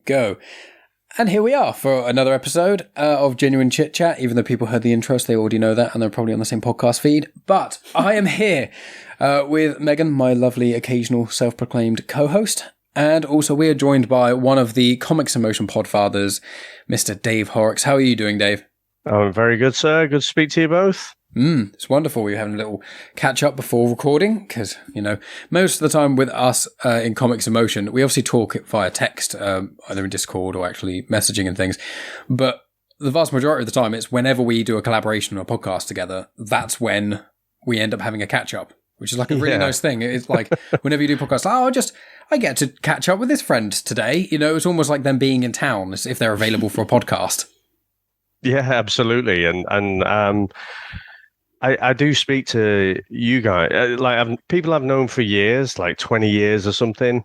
go. And here we are for another episode of Genuine Chit-Chat. Even though people heard the intro, so they already know that, and they're probably on the same podcast feed. But I am here with Megan, my lovely occasional self-proclaimed co-host. And also we are joined by one of the Comics in Motion podfathers, Mr. Dave Horrocks. How are you doing, Dave? I'm very good, sir. Good to speak to you both. It's wonderful. We're having a little catch-up before recording because, you know, most of the time with us in Comics in Motion, we obviously talk via text, either in Discord or actually messaging and things. But the vast majority of the time, it's whenever we do a collaboration or a podcast together, that's when we end up having a catch-up, which is like a really nice thing. It's like whenever you do podcasts, I get to catch up with this friend today. You know, it's almost like them being in town if they're available for a podcast. Yeah, absolutely. And I do speak to you guys, people I've known for years, like 20 years or something,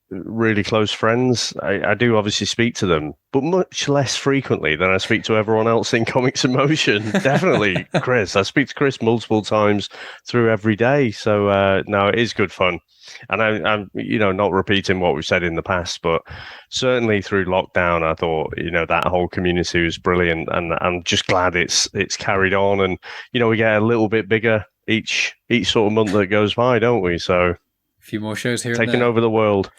really close friends. I do obviously speak to them, but much less frequently than I speak to everyone else in Comics in Motion. Definitely Chris. I speak to Chris multiple times through every day. So no, it is good fun. And I'm, not repeating what we've said in the past, but certainly through lockdown, I thought, that whole community was brilliant, and I'm just glad it's carried on, and we get a little bit bigger each sort of month that goes by, don't we? So a few more shows here, taking over the world.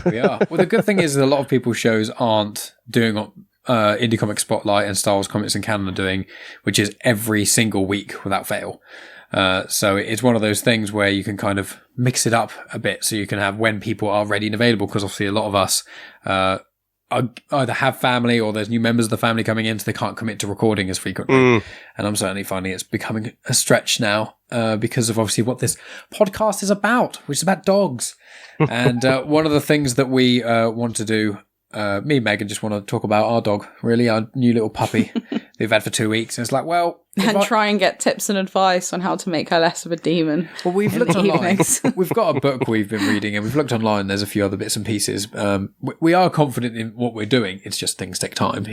We are. Well, the good thing is that a lot of people's shows aren't doing what Indie Comic Spotlight and Star Wars Comics in Canada doing, which is every single week without fail. So it's one of those things where you can kind of mix it up a bit, so you can have when people are ready and available, because obviously a lot of us either have family or there's new members of the family coming in, so they can't commit to recording as frequently. And I'm certainly finding it's becoming a stretch now because of obviously what this podcast is about, which is about dogs. And one of the things that we want to do, me and Megan just want to talk about our dog, really, our new little puppy we've had for 2 weeks. And it's like, well... try and get tips and advice on how to make her less of a demon. Well, we've looked online. We've got a book we've been reading, and we've looked online. There's a few other bits and pieces. We are confident in what we're doing. It's just things take time,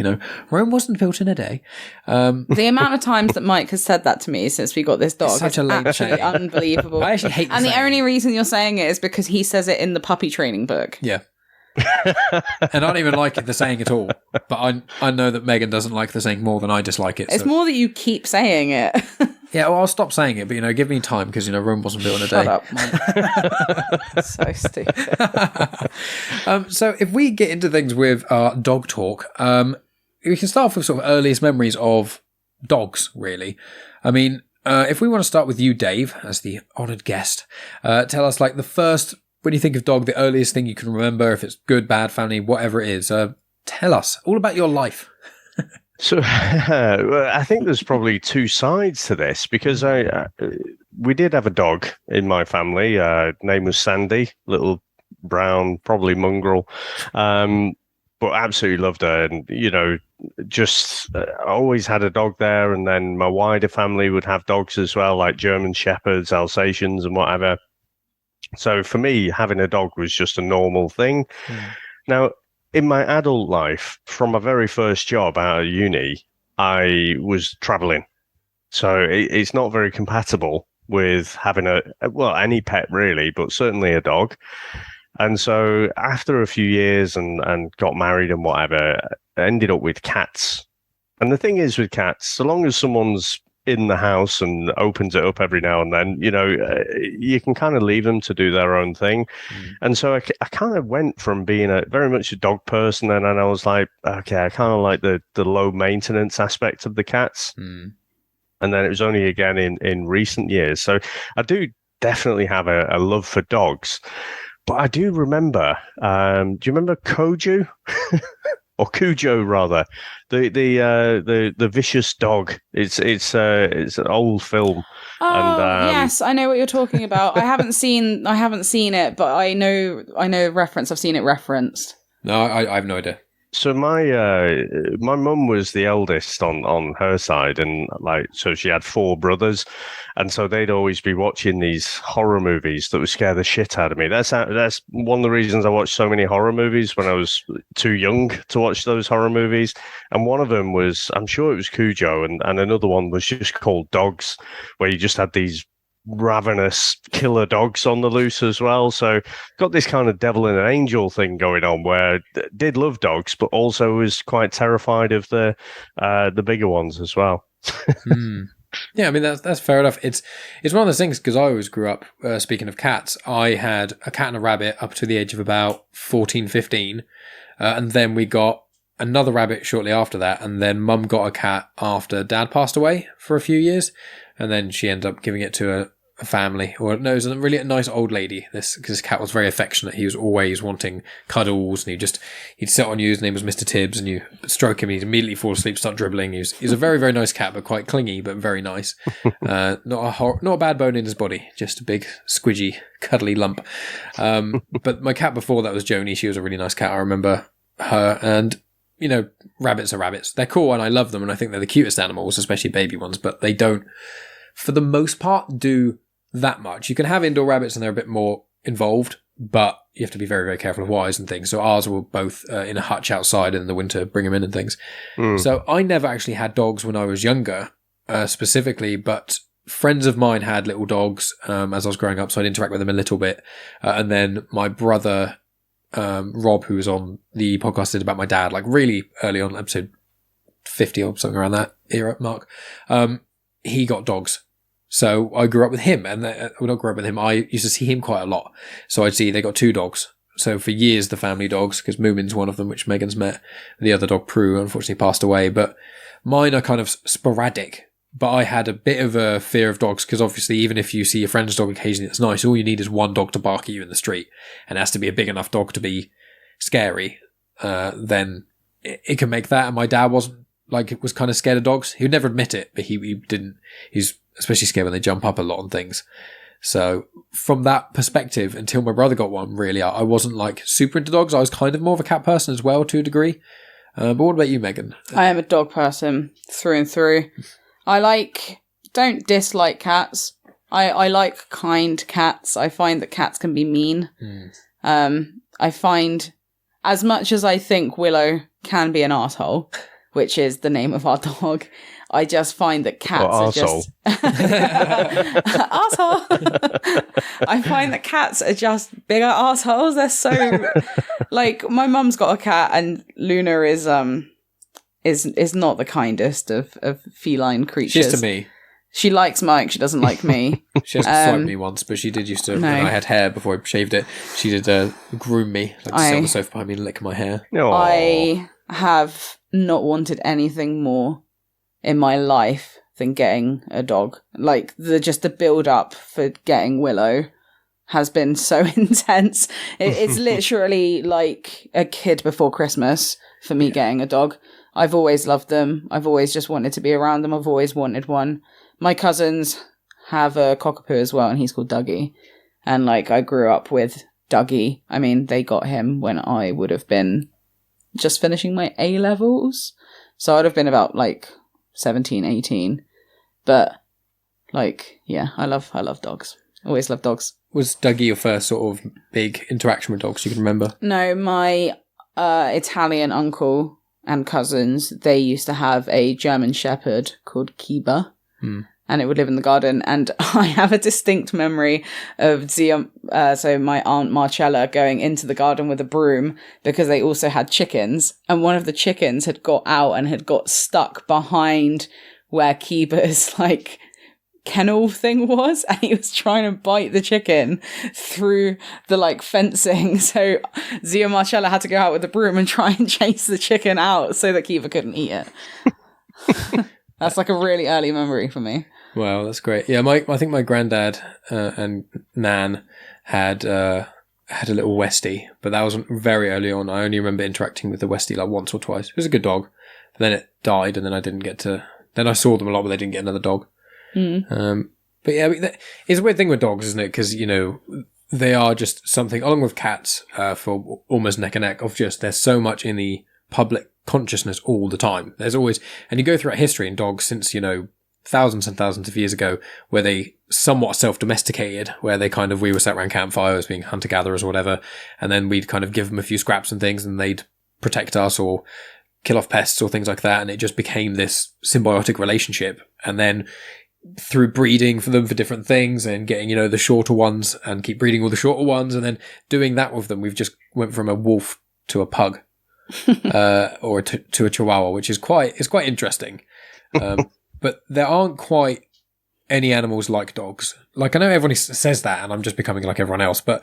Rome wasn't built in a day. The amount of times that Mike has said that to me since we got this dog such a late actually unbelievable. I actually hate the only reason you're saying it is because he says it in the puppy training book. Yeah. And I don't even like the saying at all, but I know that Megan doesn't like the saying more than I dislike it. It's more that you keep saying it. Yeah, well, I'll stop saying it, but give me time, because Rome wasn't built in a day. Shut up, Mike. So stupid. So if we get into things with our dog talk, we can start off with sort of earliest memories of dogs, really. I mean, if we want to start with you, Dave, as the honoured guest, tell us like the first... When you think of dog, the earliest thing you can remember, if it's good, bad, family, whatever it is, tell us all about your life. So I think there's probably two sides to this, because we did have a dog in my family. Name was Sandy, little brown, probably mongrel, but absolutely loved her. And, just always had a dog there. And then my wider family would have dogs as well, like German Shepherds, Alsatians and whatever. So for me, having a dog was just a normal thing. Now, in my adult life, from my very first job out of uni, I was traveling. So it's not very compatible with having any pet really, but certainly a dog. And so after a few years and got married and whatever, I ended up with cats. And the thing is with cats, so long as someone's in the house and opens it up every now and then, you can kind of leave them to do their own thing. And so I kind of went from being very much a dog person, and then I was like, okay, I kind of like the low maintenance aspect of the cats. And then it was only again in recent years. So I do definitely have a love for dogs. But I do remember, do you remember Koju? Or Cujo, rather, the vicious dog. It's an old film. Oh, and, yes, I know what you're talking about. I haven't seen it, but I know reference. I've seen it referenced. No, I have no idea. So my mum was the eldest on her side, and so she had 4 brothers, and so they'd always be watching these horror movies that would scare the shit out of me. That's one of the reasons I watched so many horror movies when I was too young to watch those horror movies. And one of them was, I'm sure it was Cujo, and another one was just called Dogs, where you just had these ravenous killer dogs on the loose as well. So got this kind of devil and an angel thing going on, where did love dogs, but also was quite terrified of the bigger ones as well. Yeah, I mean that's fair enough. It's one of those things, because I always grew up, speaking of cats, I had a cat and a rabbit up to the age of about 14, 15, and then we got another rabbit shortly after that, and then Mum got a cat after Dad passed away for a few years, and then she ended up giving it to a family, or no, it was a really nice old lady. Because this cat was very affectionate. He was always wanting cuddles, and he'd sit on you. His name was Mr. Tibbs, and you stroke him, he'd immediately fall asleep, start dribbling. He's a very, very nice cat, but quite clingy, but very nice. Not a bad bone in his body, just a big squidgy, cuddly lump. But my cat before that was Joni. She was a really nice cat. I remember her, and rabbits are rabbits. They're cool, and I love them, and I think they're the cutest animals, especially baby ones. But they don't, for the most part, do that much. You can have indoor rabbits and they're a bit more involved, but you have to be very, very careful of wires and things. So ours were both in a hutch outside in the winter, bring them in and things. So I never actually had dogs when I was younger, specifically, but friends of mine had little dogs as I was growing up, so I'd interact with them a little bit. And then my brother, Rob, who was on the podcast, did about my dad, like really early on, episode 50 or something around that era mark. He got dogs. So I grew up with him, and when I grew up with him, I used to see him quite a lot. So I'd see they got 2 dogs. So for years, the family dogs, because Moomin's one of them, which Megan's met. The other dog, Prue, unfortunately passed away. But mine are kind of sporadic. But I had a bit of a fear of dogs, because obviously, even if you see your friend's dog occasionally, it's nice. All you need is one dog to bark at you in the street, and it has to be a big enough dog to be scary. Then it can make that. And my dad was kind of scared of dogs. He would never admit it, but he didn't. He's especially scared when they jump up a lot on things. So from that perspective, until my brother got one, really, I wasn't like super into dogs. I was kind of more of a cat person as well, to a degree. But what about you, Megan? I am a dog person through and through. Don't dislike cats. I like kind cats. I find that cats can be mean. I find, as much as I think Willow can be an arsehole, which is the name of our dog, I just find that cats are just... Arsehole! I find that cats are just bigger arseholes. They're so... Like, my mum's got a cat, and Luna is not the kindest of feline creatures. She's to me. She likes Mike, she doesn't like me. She has swiped me once, but she did used to, when I had hair before I shaved it, she did groom me, sit on the sofa behind me and lick my hair. Aww. I have not wanted anything more in my life than getting a dog. Like, the build up for getting Willow has been so intense. It's literally like a kid before Christmas for me getting a dog. I've always loved them. I've always just wanted to be around them. I've always wanted one. My cousins have a cockapoo as well, and he's called Doggy. And I grew up with Doggy. I mean, they got him when I would have been just finishing my A-levels. So I'd have been about 17, 18. But I love dogs. Always loved dogs. Was Doggy your first sort of big interaction with dogs you can remember? No, my Italian uncle and cousins, they used to have a German Shepherd called Kiba. And it would live in the garden. And I have a distinct memory of so my Aunt Marcella going into the garden with a broom, because they also had chickens. And one of the chickens had got out and had got stuck behind where Kiba's kennel thing was, and he was trying to bite the chicken through the fencing. So Zia Marcella had to go out with the broom and try and chase the chicken out so that Kiba couldn't eat it. That's a really early memory for me. Wow, that's great. Yeah, I think my granddad and Nan had a little Westie, but that was very early on. I only remember interacting with the Westie once or twice. It was a good dog, but then it died, and then I didn't get to. Then I saw them a lot, but they didn't get another dog. But yeah, it's a weird thing with dogs, isn't it? Because they are just something, along with cats, for almost neck and neck. Of just there's so much in the public consciousness all the time. There's always, and you go throughout history in dogs since thousands and thousands of years ago, where they somewhat self-domesticated, where we were sat around campfires being hunter-gatherers or whatever, and then we'd kind of give them a few scraps and things, and they'd protect us or kill off pests or things like that, and it just became this symbiotic relationship. And then through breeding for them for different things and getting, the shorter ones and keep breeding all the shorter ones and then doing that with them. We've just went from a wolf to a pug, or to a chihuahua, which is quite interesting. But there aren't quite any animals like dogs. Like, I know everyone says that and I'm just becoming like everyone else, but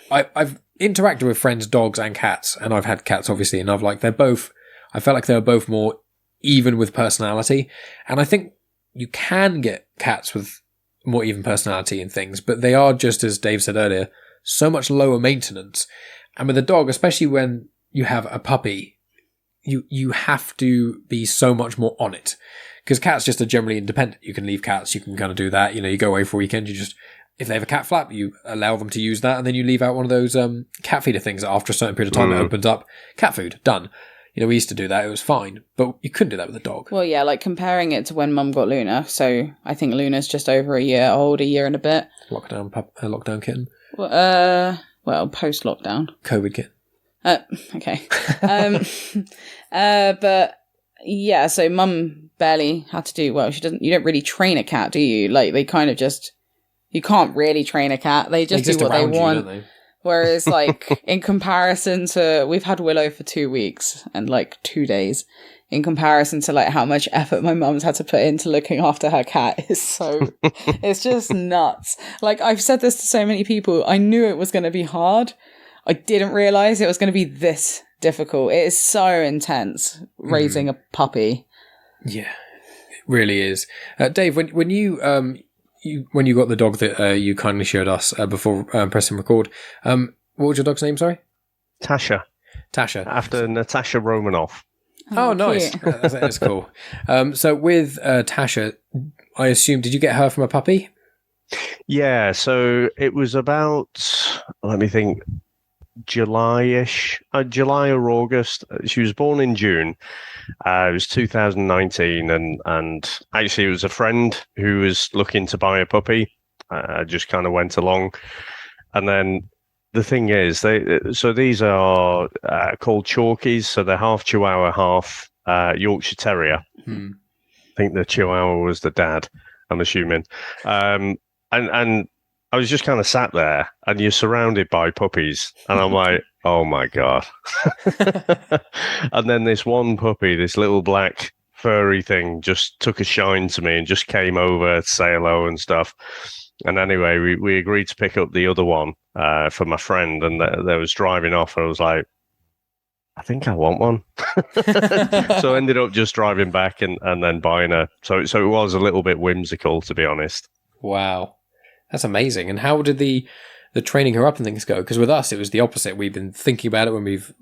I've interacted with friends' dogs and cats, and I've had cats obviously, and I felt like they were both more even with personality. And I think you can get cats with more even personality and things, but they are, just as Dave said earlier, so much lower maintenance. And with a dog, especially when you have a puppy, you have to be so much more on it. Because cats just are generally independent. You can leave cats, you can kind of do that. You go away for a weekend, if they have a cat flap, you allow them to use that, and then you leave out one of those cat feeder things that after a certain period of time it opens up. Cat food, done. We used to do that, it was fine. But you couldn't do that with a dog. Well, yeah, like comparing it to when Mum got Luna. So I think Luna's just over a year old, a year and a bit. Lockdown kitten? Well, post-lockdown. COVID kitten. Okay. But yeah, so Mum barely had to do, well, you don't really train a cat, do you? Like, they kind of just, you can't really train a cat. They just do what they want. Don't they? Whereas, like, in comparison to, we've had Willow for 2 weeks and, like, 2 days. In comparison to, like, how much effort my mum's had to put into looking after her cat it's just nuts. Like, I've said this to so many people. I knew it was going to be hard. I didn't realise it was going to be this difficult. It is so intense, raising a puppy. Yeah, it really is. Dave, when you got the dog that you kindly showed us before pressing record, what was your dog's name, sorry? Tasha. After Natasha Romanoff. Oh, nice. That's cool. So with Tasha, I assume, did you get her from a puppy? Yeah, so it was about, let me think, July-ish, July or August. She was born in June. It was 2019, and actually it was a friend who was looking to buy a puppy. I just kind of went along, and then the thing is, these are called Chalkies, so they're half Chihuahua, half Yorkshire Terrier. I think the Chihuahua was the dad, I'm assuming, and I was just kind of sat there, and you're surrounded by puppies, and I'm like, oh my God. And then this one puppy, this little black furry thing, just took a shine to me and just came over to say hello and stuff. And anyway, we agreed to pick up the other one for my friend, and they was driving off, and I was like, I think I want one. So I ended up just driving back and then buying her. So it was a little bit whimsical, to be honest. Wow. That's amazing. And how did the training her up and things go? Because with us, it was the opposite. We've been thinking about it when we've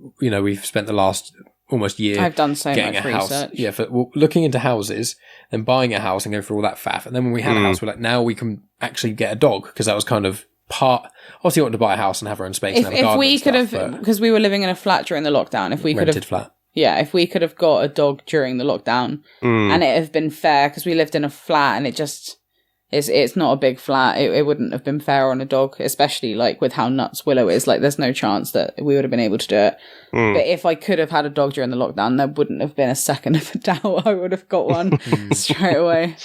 spent the last almost year. I've done so much research. House. Yeah, looking into houses, then buying a house and going through all that faff. And then when we had a house, we're like, now we can actually get a dog, because that was kind of part. Obviously, you wanted to buy a house and have our own space. If we could have, because we were living in a flat during the lockdown, if we could have flat. Yeah, if we could have got a dog during the lockdown, and it have been fair, because we lived in a flat and it just. It's not a big flat. It wouldn't have been fair on a dog, especially like with how nuts Willow is. Like, there's no chance that we would have been able to do it. But if I could have had a dog during the lockdown, there wouldn't have been a second of a doubt I would have got one straight away.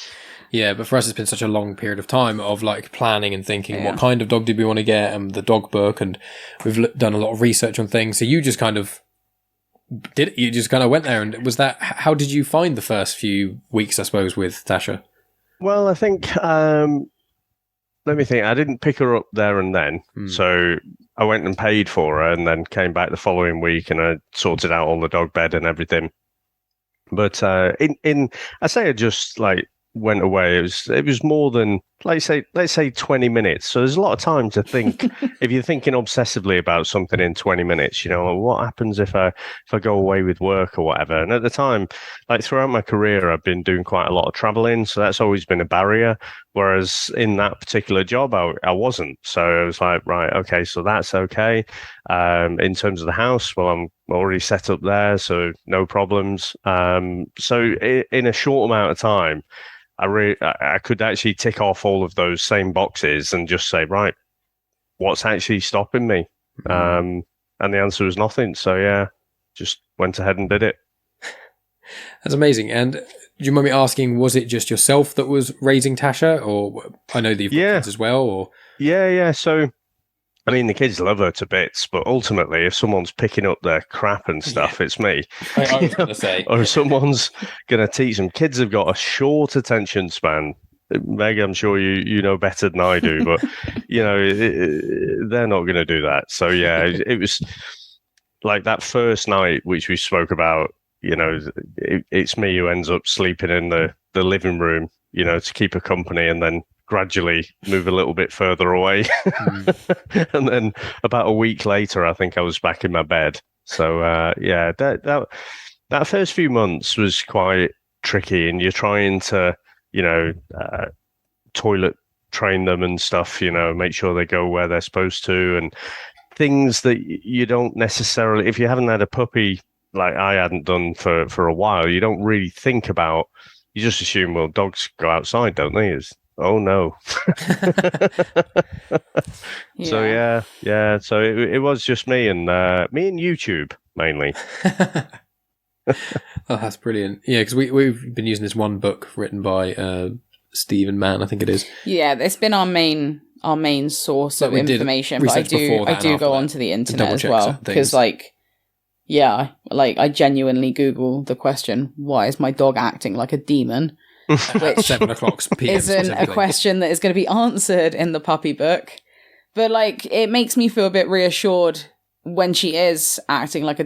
Yeah, but for us, it's been such a long period of time of like planning and thinking what kind of dog did we want to get, and the dog book, and we've done a lot of research on things. So you just kind of you just kind of went there, and was that, how did you find the first few weeks, I suppose, with Tasha? Well, I think, let me think. I didn't pick her up there and then. So I went and paid for her, and then came back the following week, and I sorted out all the dog bed and everything. But I say I just like went away. It was more than, let's say 20 minutes. So there's a lot of time to think. If you're thinking obsessively about something in 20 minutes, what happens if I go away with work or whatever? And at the time, like throughout my career, I've been doing quite a lot of traveling, so that's always been a barrier. Whereas in that particular job, I wasn't. So I was like, right, okay, so that's okay. In terms of the house, well, I'm already set up there, so no problems. So in a short amount of time, I could actually tick off all of those same boxes and just say, right, what's actually stopping me? And the answer was nothing. So yeah, just went ahead and did it. That's amazing. And do you mind me asking, was it just yourself that was raising Tasha? Or I know that you've got kids as well, or... Yeah. So, I mean, the kids love her to bits, but ultimately, if someone's picking up their crap and stuff, it's me. I was going to say. Or if someone's going to teach them. Kids have got a short attention span. Meg, I'm sure you know better than I do, but, they're not going to do that. So, yeah, it was like that first night, which we spoke about, it's me who ends up sleeping in the living room, to keep her company, and then gradually move a little bit further away. And then about a week later, I think I was back in my bed. So, that first few months was quite tricky, and you're trying to, toilet train them and stuff, make sure they go where they're supposed to, and things that you don't necessarily, if you haven't had a puppy like I hadn't done for a while, you don't really think about, you just assume, well, dogs go outside, don't they? Oh no. So yeah. So it was just me and YouTube mainly. Oh, that's brilliant. Yeah, because we've been using this one book written by Stephen Mann, I think it is. Yeah, it's been our main source of information, but I do go onto the internet as well, because I genuinely Google the question, why is my dog acting like a demon? Which 7 o'clock PM isn't a question that is going to be answered in the puppy book, but it makes me feel a bit reassured when she is acting like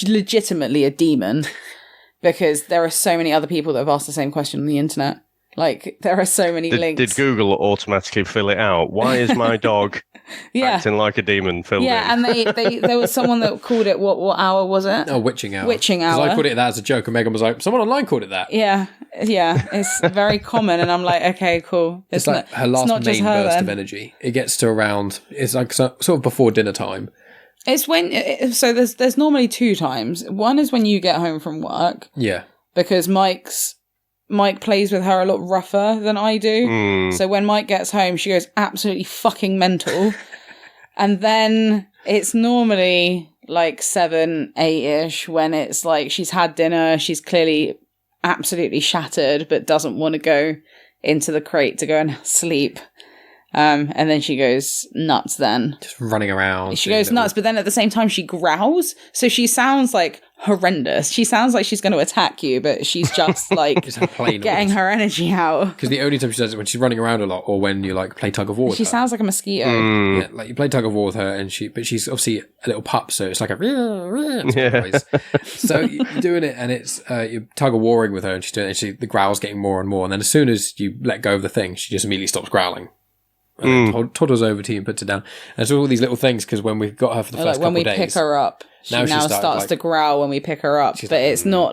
legitimately a demon, because there are so many other people that have asked the same question on the internet. There are so many links. Did Google automatically fill it out? Why is my dog acting like a demon? Filled in. And there was someone that called it, what hour was it? Oh, witching hour. Witching hour. Because I called it that as a joke, and Megan was like, someone online called it that. Yeah, it's very common, and I'm like, okay, cool. It's like her last main burst of energy. It gets to around, it's like sort of before dinner time. It's when, so there's normally 2 times. One is when you get home from work. Yeah. Because Mike plays with her a lot rougher than I do. So when Mike gets home, she goes absolutely fucking mental. And then it's normally 7, 8-ish when it's she's had dinner, she's clearly absolutely shattered, but doesn't want to go into the crate to go and sleep. And then she goes nuts then. Just running around. She goes nuts, but then at the same time she growls. So she sounds horrendous. She sounds like she's going to attack you, but she's just getting her energy out. Because the only time she does it when she's running around a lot, or when you play tug of war with her. She sounds like a mosquito. Yeah, you play tug of war with her, and but she's obviously a little pup, so it's like a noise. So you're doing it, and it's you're tug of warring with her, and she's doing it, and the growl's getting more and more, and then as soon as you let go of the thing, she just immediately stops growling. And toddles over to you and puts it down. And so all these little things, because when we've got her for the first couple of days, when we pick her up, she now starts to growl when we pick her up. But it's not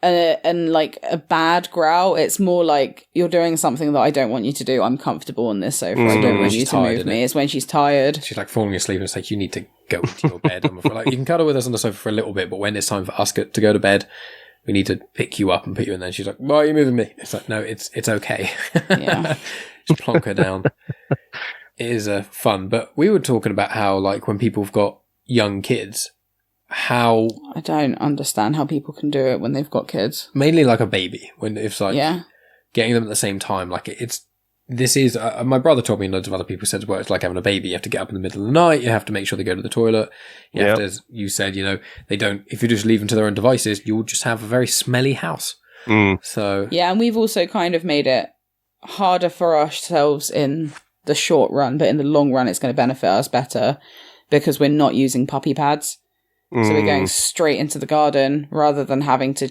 a bad growl. It's more you're doing something that I don't want you to do. I'm comfortable on this sofa. I don't want you to move me. It's when she's tired. She's falling asleep, and it's you need to go into your bed. I'm afraid. You can cuddle with us on the sofa for a little bit, but when it's time for us to go to bed, we need to pick you up and put you in there. She's like, why are you moving me? It's no, it's okay. Yeah. Just plonk her down. It is fun. But we were talking about how, when people have got young kids, how... I don't understand how people can do it when they've got kids. Mainly like a baby. When it's getting them at the same time. This is... my brother told me, and loads of other people said as well, it's like having a baby. You have to get up in the middle of the night. You have to make sure they go to the toilet. You have to, as you said, they don't... If you just leave them to their own devices, you'll just have a very smelly house. So... Yeah, and we've also kind of made it harder for ourselves in the short run, but in the long run it's going to benefit us better because we're not using puppy pads. So we're going straight into the garden rather than having to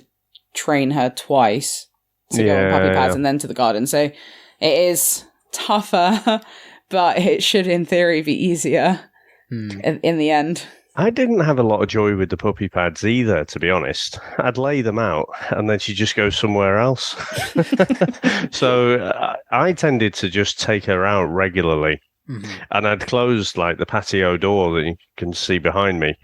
train her twice to go on puppy pads and then to the garden. So it is tougher, but it should in theory be easier in the end. I didn't have a lot of joy with the puppy pads either, to be honest. I'd lay them out and then she'd just go somewhere else. So I tended to just take her out regularly. And I'd closed the patio door that you can see behind me.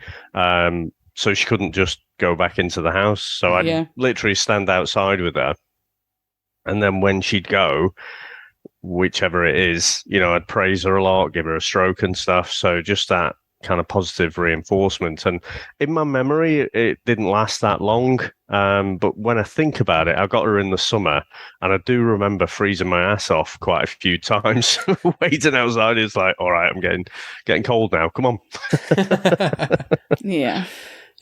So she couldn't just go back into the house. So I'd literally stand outside with her. And then when she'd go, whichever it is, I'd praise her a lot, give her a stroke and stuff. So just that kind of positive reinforcement. And in my memory, it didn't last that long. But when I think about it, I got her in the summer, and I do remember freezing my ass off quite a few times. Waiting outside, it's like, all right, I'm getting cold now. Come on. Yeah.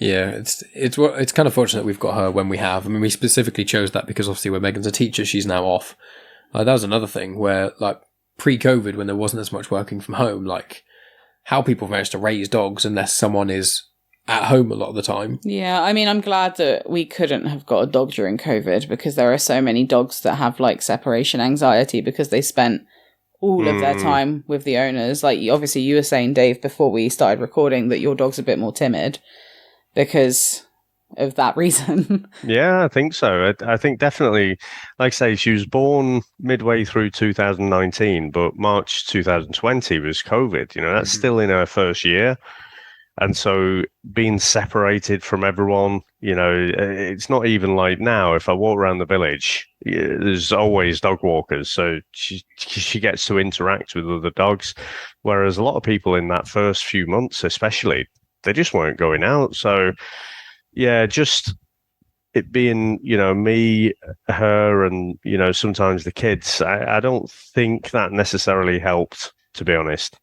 Yeah, it's kind of fortunate we've got her when we have. I mean, we specifically chose that because obviously where Megan's a teacher, she's now off. That was another thing where, like, pre-COVID, when there wasn't as much working from home, like, how people manage to raise dogs unless someone is at home a lot of the time. Yeah, I mean, I'm glad that we couldn't have got a dog during COVID, because there are so many dogs that have, like, separation anxiety because they spent all of their time with the owners. Like, obviously you were saying, Dave, before we started recording, that your dog's a bit more timid because of that reason. Yeah, I think so. I think definitely, like I say, she was born midway through 2019, but March 2020 was COVID. You know, that's still in her first year. And so being separated from everyone, you know, it's not even like now. If I walk around the village, there's always dog walkers. So she gets to interact with other dogs. Whereas a lot of people in that first few months, especially, they just weren't going out. So, yeah, just it being, you know, me, her, and, you know, sometimes the kids, I don't think that necessarily helped, to be honest.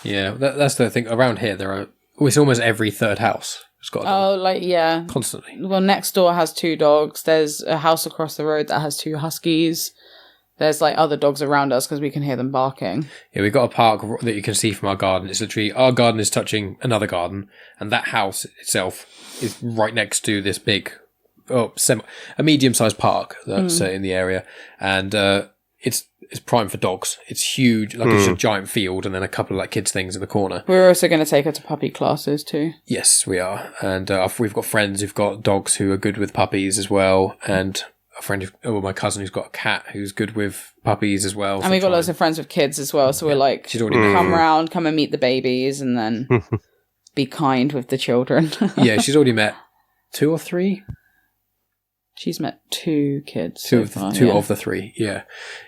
Yeah, that's the thing. Around here, it's almost every third house has got a dog. Oh, like, yeah. Constantly. Well, next door has 2 dogs. There's a house across the road that has 2 huskies. There's, like, other dogs around us because we can hear them barking. Yeah, we've got a park that you can see from our garden. It's literally, our garden is touching another garden, and that house itself is right next to this big, a medium-sized park that's in the area. And it's prime for dogs. It's huge, like it's a giant field, and then a couple of, like, kids' things in the corner. We're also going to take her to puppy classes too. Yes, we are. And we've got friends who've got dogs who are good with puppies as well, and my cousin who's got a cat who's good with puppies as well. And we've got lots of friends with kids as well, so we're like, she's already come round, come and meet the babies, and then be kind with the children. Yeah, she's already met 2 or 3. She's met 2 kids. Two of the 3, yeah.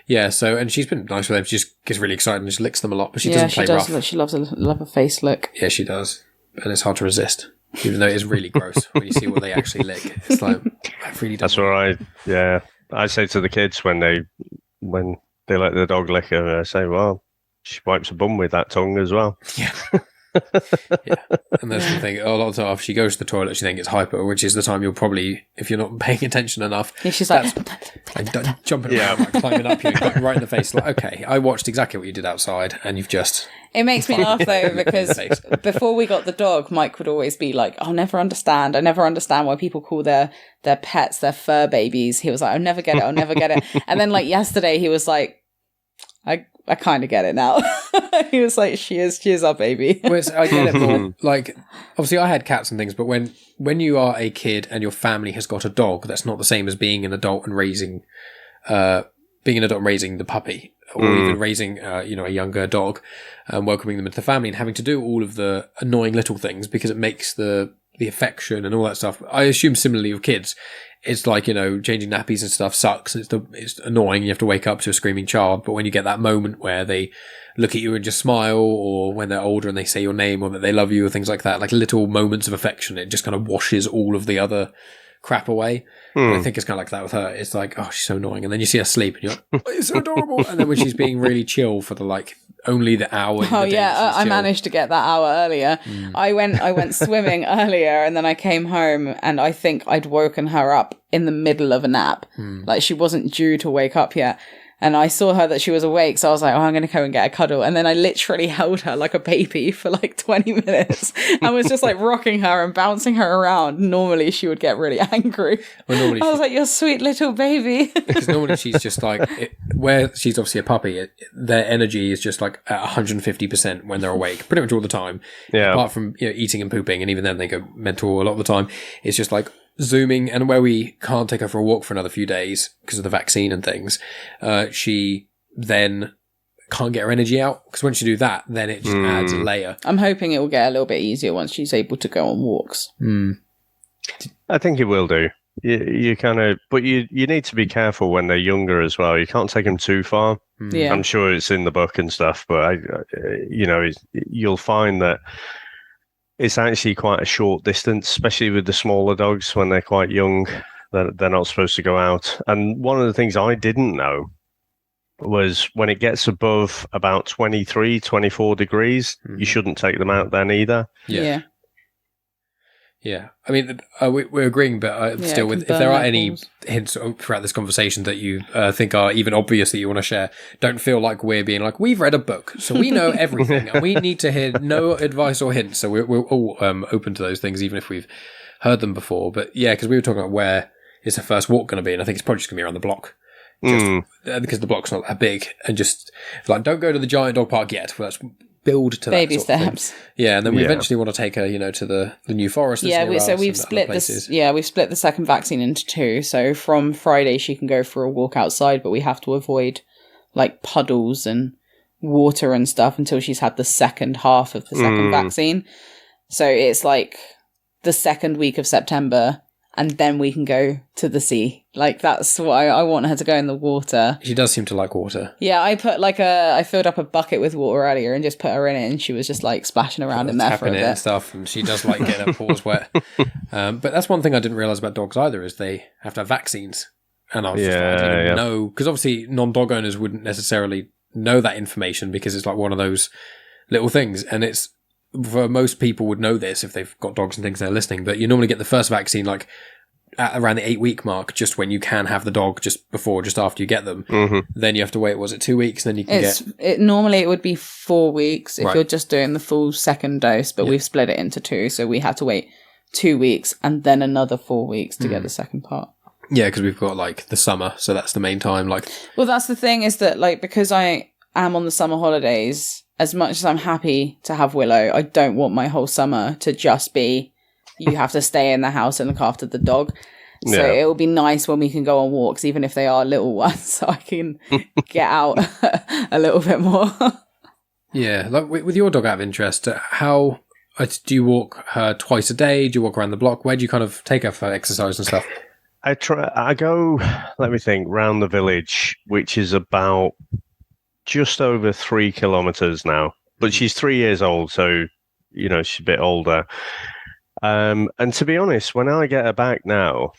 Yeah, so, and she's been nice with them. She just gets really excited and just licks them a lot, but she doesn't play rough. She loves a face lick. Yeah, she does. And it's hard to resist, even though it is really gross when you see what they actually lick. It's like, I really don't. That's what I say to the kids when they let the dog lick her. I say, well, she wipes her bum with that tongue as well. Yeah. Yeah, and that's the thing. A lot of the time, if she goes to the toilet, she then gets hyper, which is the time you'll probably, if you're not paying attention enough, yeah, she's like jumping around, like, climbing up you, right in the face. Like, okay, I watched exactly what you did outside, and you've just. It makes me laugh though, because before we got the dog, Mike would always be like, "I'll never understand. I never understand why people call their pets their fur babies." He was like, "I'll never get it. I'll never get it." And then, like, yesterday, he was like, I kind of get it now. He was like, she is our baby. Well, I get it more. Like, obviously I had cats and things, but when you are a kid and your family has got a dog, that's not the same as being an adult and raising the puppy, or even raising, a younger dog, and welcoming them into the family and having to do all of the annoying little things because it makes the affection and all that stuff. I assume similarly with kids. It's like, changing nappies and stuff sucks. It's annoying. You have to wake up to a screaming child. But when you get that moment where they look at you and just smile, or when they're older and they say your name or that they love you or things like that, like little moments of affection, it just kind of washes all of the other crap away. And I think it's kind of like that with her. It's like, oh, she's so annoying. And then you see her sleep and you're like, oh, it's so adorable. And then when she's being really chill for only the hour. Oh yeah, I managed to get that hour earlier. I went swimming earlier, and then I came home, and I think I'd woken her up in the middle of a nap. Like, she wasn't due to wake up yet. And I saw her that she was awake, so I was like, oh, I'm going to go and get a cuddle. And then I literally held her like a baby for like 20 minutes. I was just like rocking her and bouncing her around. Normally she would get really angry. Well, I was like, you're sweet little baby. Because normally she's just like, where she's obviously a puppy, their energy is just like at 150% when they're awake, pretty much all the time. Yeah. Apart from eating and pooping, and even then they go mental a lot of the time. It's just like zooming, and where we can't take her for a walk for another few days because of the vaccine and things, she then can't get her energy out, because once you do that, then it just adds a layer. I'm hoping it will get a little bit easier once she's able to go on walks. I think it will do. you kind of, but you need to be careful when they're younger as well. You can't take them too far. Yeah. I'm sure it's in the book and stuff, but you'll find that it's actually quite a short distance, especially with the smaller dogs when they're quite young. They're not supposed to go out. And one of the things I didn't know was when it gets above about 23, 24 degrees, you shouldn't take them out then either. Yeah. Yeah, I mean, we're agreeing, but still, if there are any hints throughout this conversation that you think are even obvious that you want to share, don't feel like we're being like, we've read a book, so we know everything, and we need to hear no advice or hints. So we're all open to those things, even if we've heard them before. But yeah, because we were talking about where is the first walk going to be, and I think it's probably just going to be around the block. Because the block's not that big, and just like, don't go to the giant dog park yet. Let's build to baby that sort of steps. Yeah, and then we eventually want to take her, to the New Forest. We've split this. Yeah, we've split the second vaccine into two. So from Friday, she can go for a walk outside, but we have to avoid like puddles and water and stuff until she's had the second half of the second vaccine. So it's like the second week of September. And then we can go to the sea. Like, that's why I want her to go in the water. She does seem to like water. Yeah, I filled up a bucket with water earlier and just put her in it, and she was just like splashing around in there for a bit. And stuff, and she does like getting her paws wet. But that's one thing I didn't realise about dogs either, is they have to have vaccines. And I was just like, I didn't even know. Because obviously non-dog owners wouldn't necessarily know that information because it's like one of those little things. And it's, for most people would know this if they've got dogs and things they're listening, but you normally get the first vaccine like at around the 8-week mark, just when you can have the dog, just after you get them. Then you have to wait, was it 2 weeks? Then you can normally it would be 4 weeks if you're just doing the full second dose, but we've split it into two, so we have to wait 2 weeks and then another 4 weeks to get the second part. Yeah, because we've got like the summer, so that's the main time. Like, well, that's the thing, is that like, because I am on the summer holidays, as much as I'm happy to have Willow, I don't want my whole summer to just be, you have to stay in the house and look after the dog. So it will be nice when we can go on walks, even if they are little ones, so I can get out a little bit more. Yeah, like with your dog, out of interest, how do you walk her twice a day? Do you walk around the block? Where do you kind of take her for exercise and stuff? I go, let me think, round the village, which is about just over 3 kilometers now, but she's 3 years old, so she's a bit older. And to be honest, when I get her back now,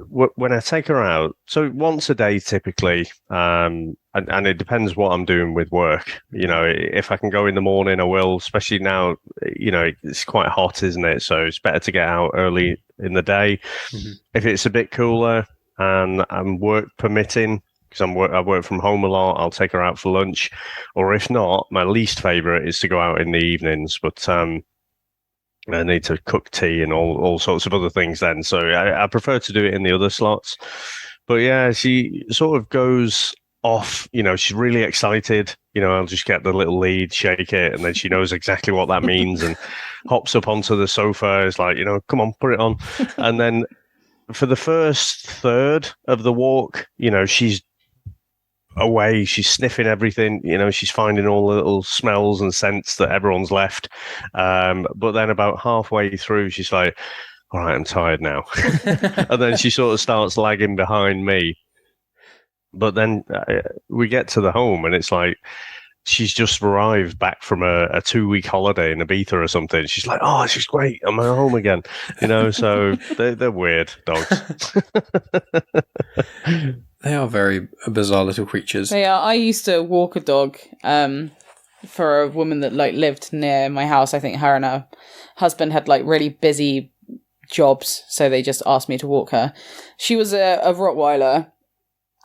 when I take her out, so once a day typically, and it depends what I'm doing with work. If I can go in the morning, I will. Especially now, it's quite hot, isn't it? So it's better to get out early in the day. If it's a bit cooler and I'm work permitting, because I work from home a lot, I'll take her out for lunch. Or if not, my least favourite is to go out in the evenings. But I need to cook tea and all sorts of other things then. So I prefer to do it in the other slots. But yeah, she sort of goes off, she's really excited. I'll just get the little lead, shake it, and then she knows exactly what that means and hops up onto the sofa. It's like, come on, put it on. And then for the first third of the walk, she's away, she's sniffing everything, she's finding all the little smells and scents that everyone's left, but then about halfway through she's like, all right, I'm tired now. And then she sort of starts lagging behind me, but then we get to the home and it's like she's just arrived back from a 2-week holiday in Ibiza or something. She's like, oh, this is great, I'm at home again. So they're weird dogs. They are very bizarre little creatures. They are. I used to walk a dog for a woman that lived near my house. I think her and her husband had really busy jobs, so they just asked me to walk her. She was a Rottweiler,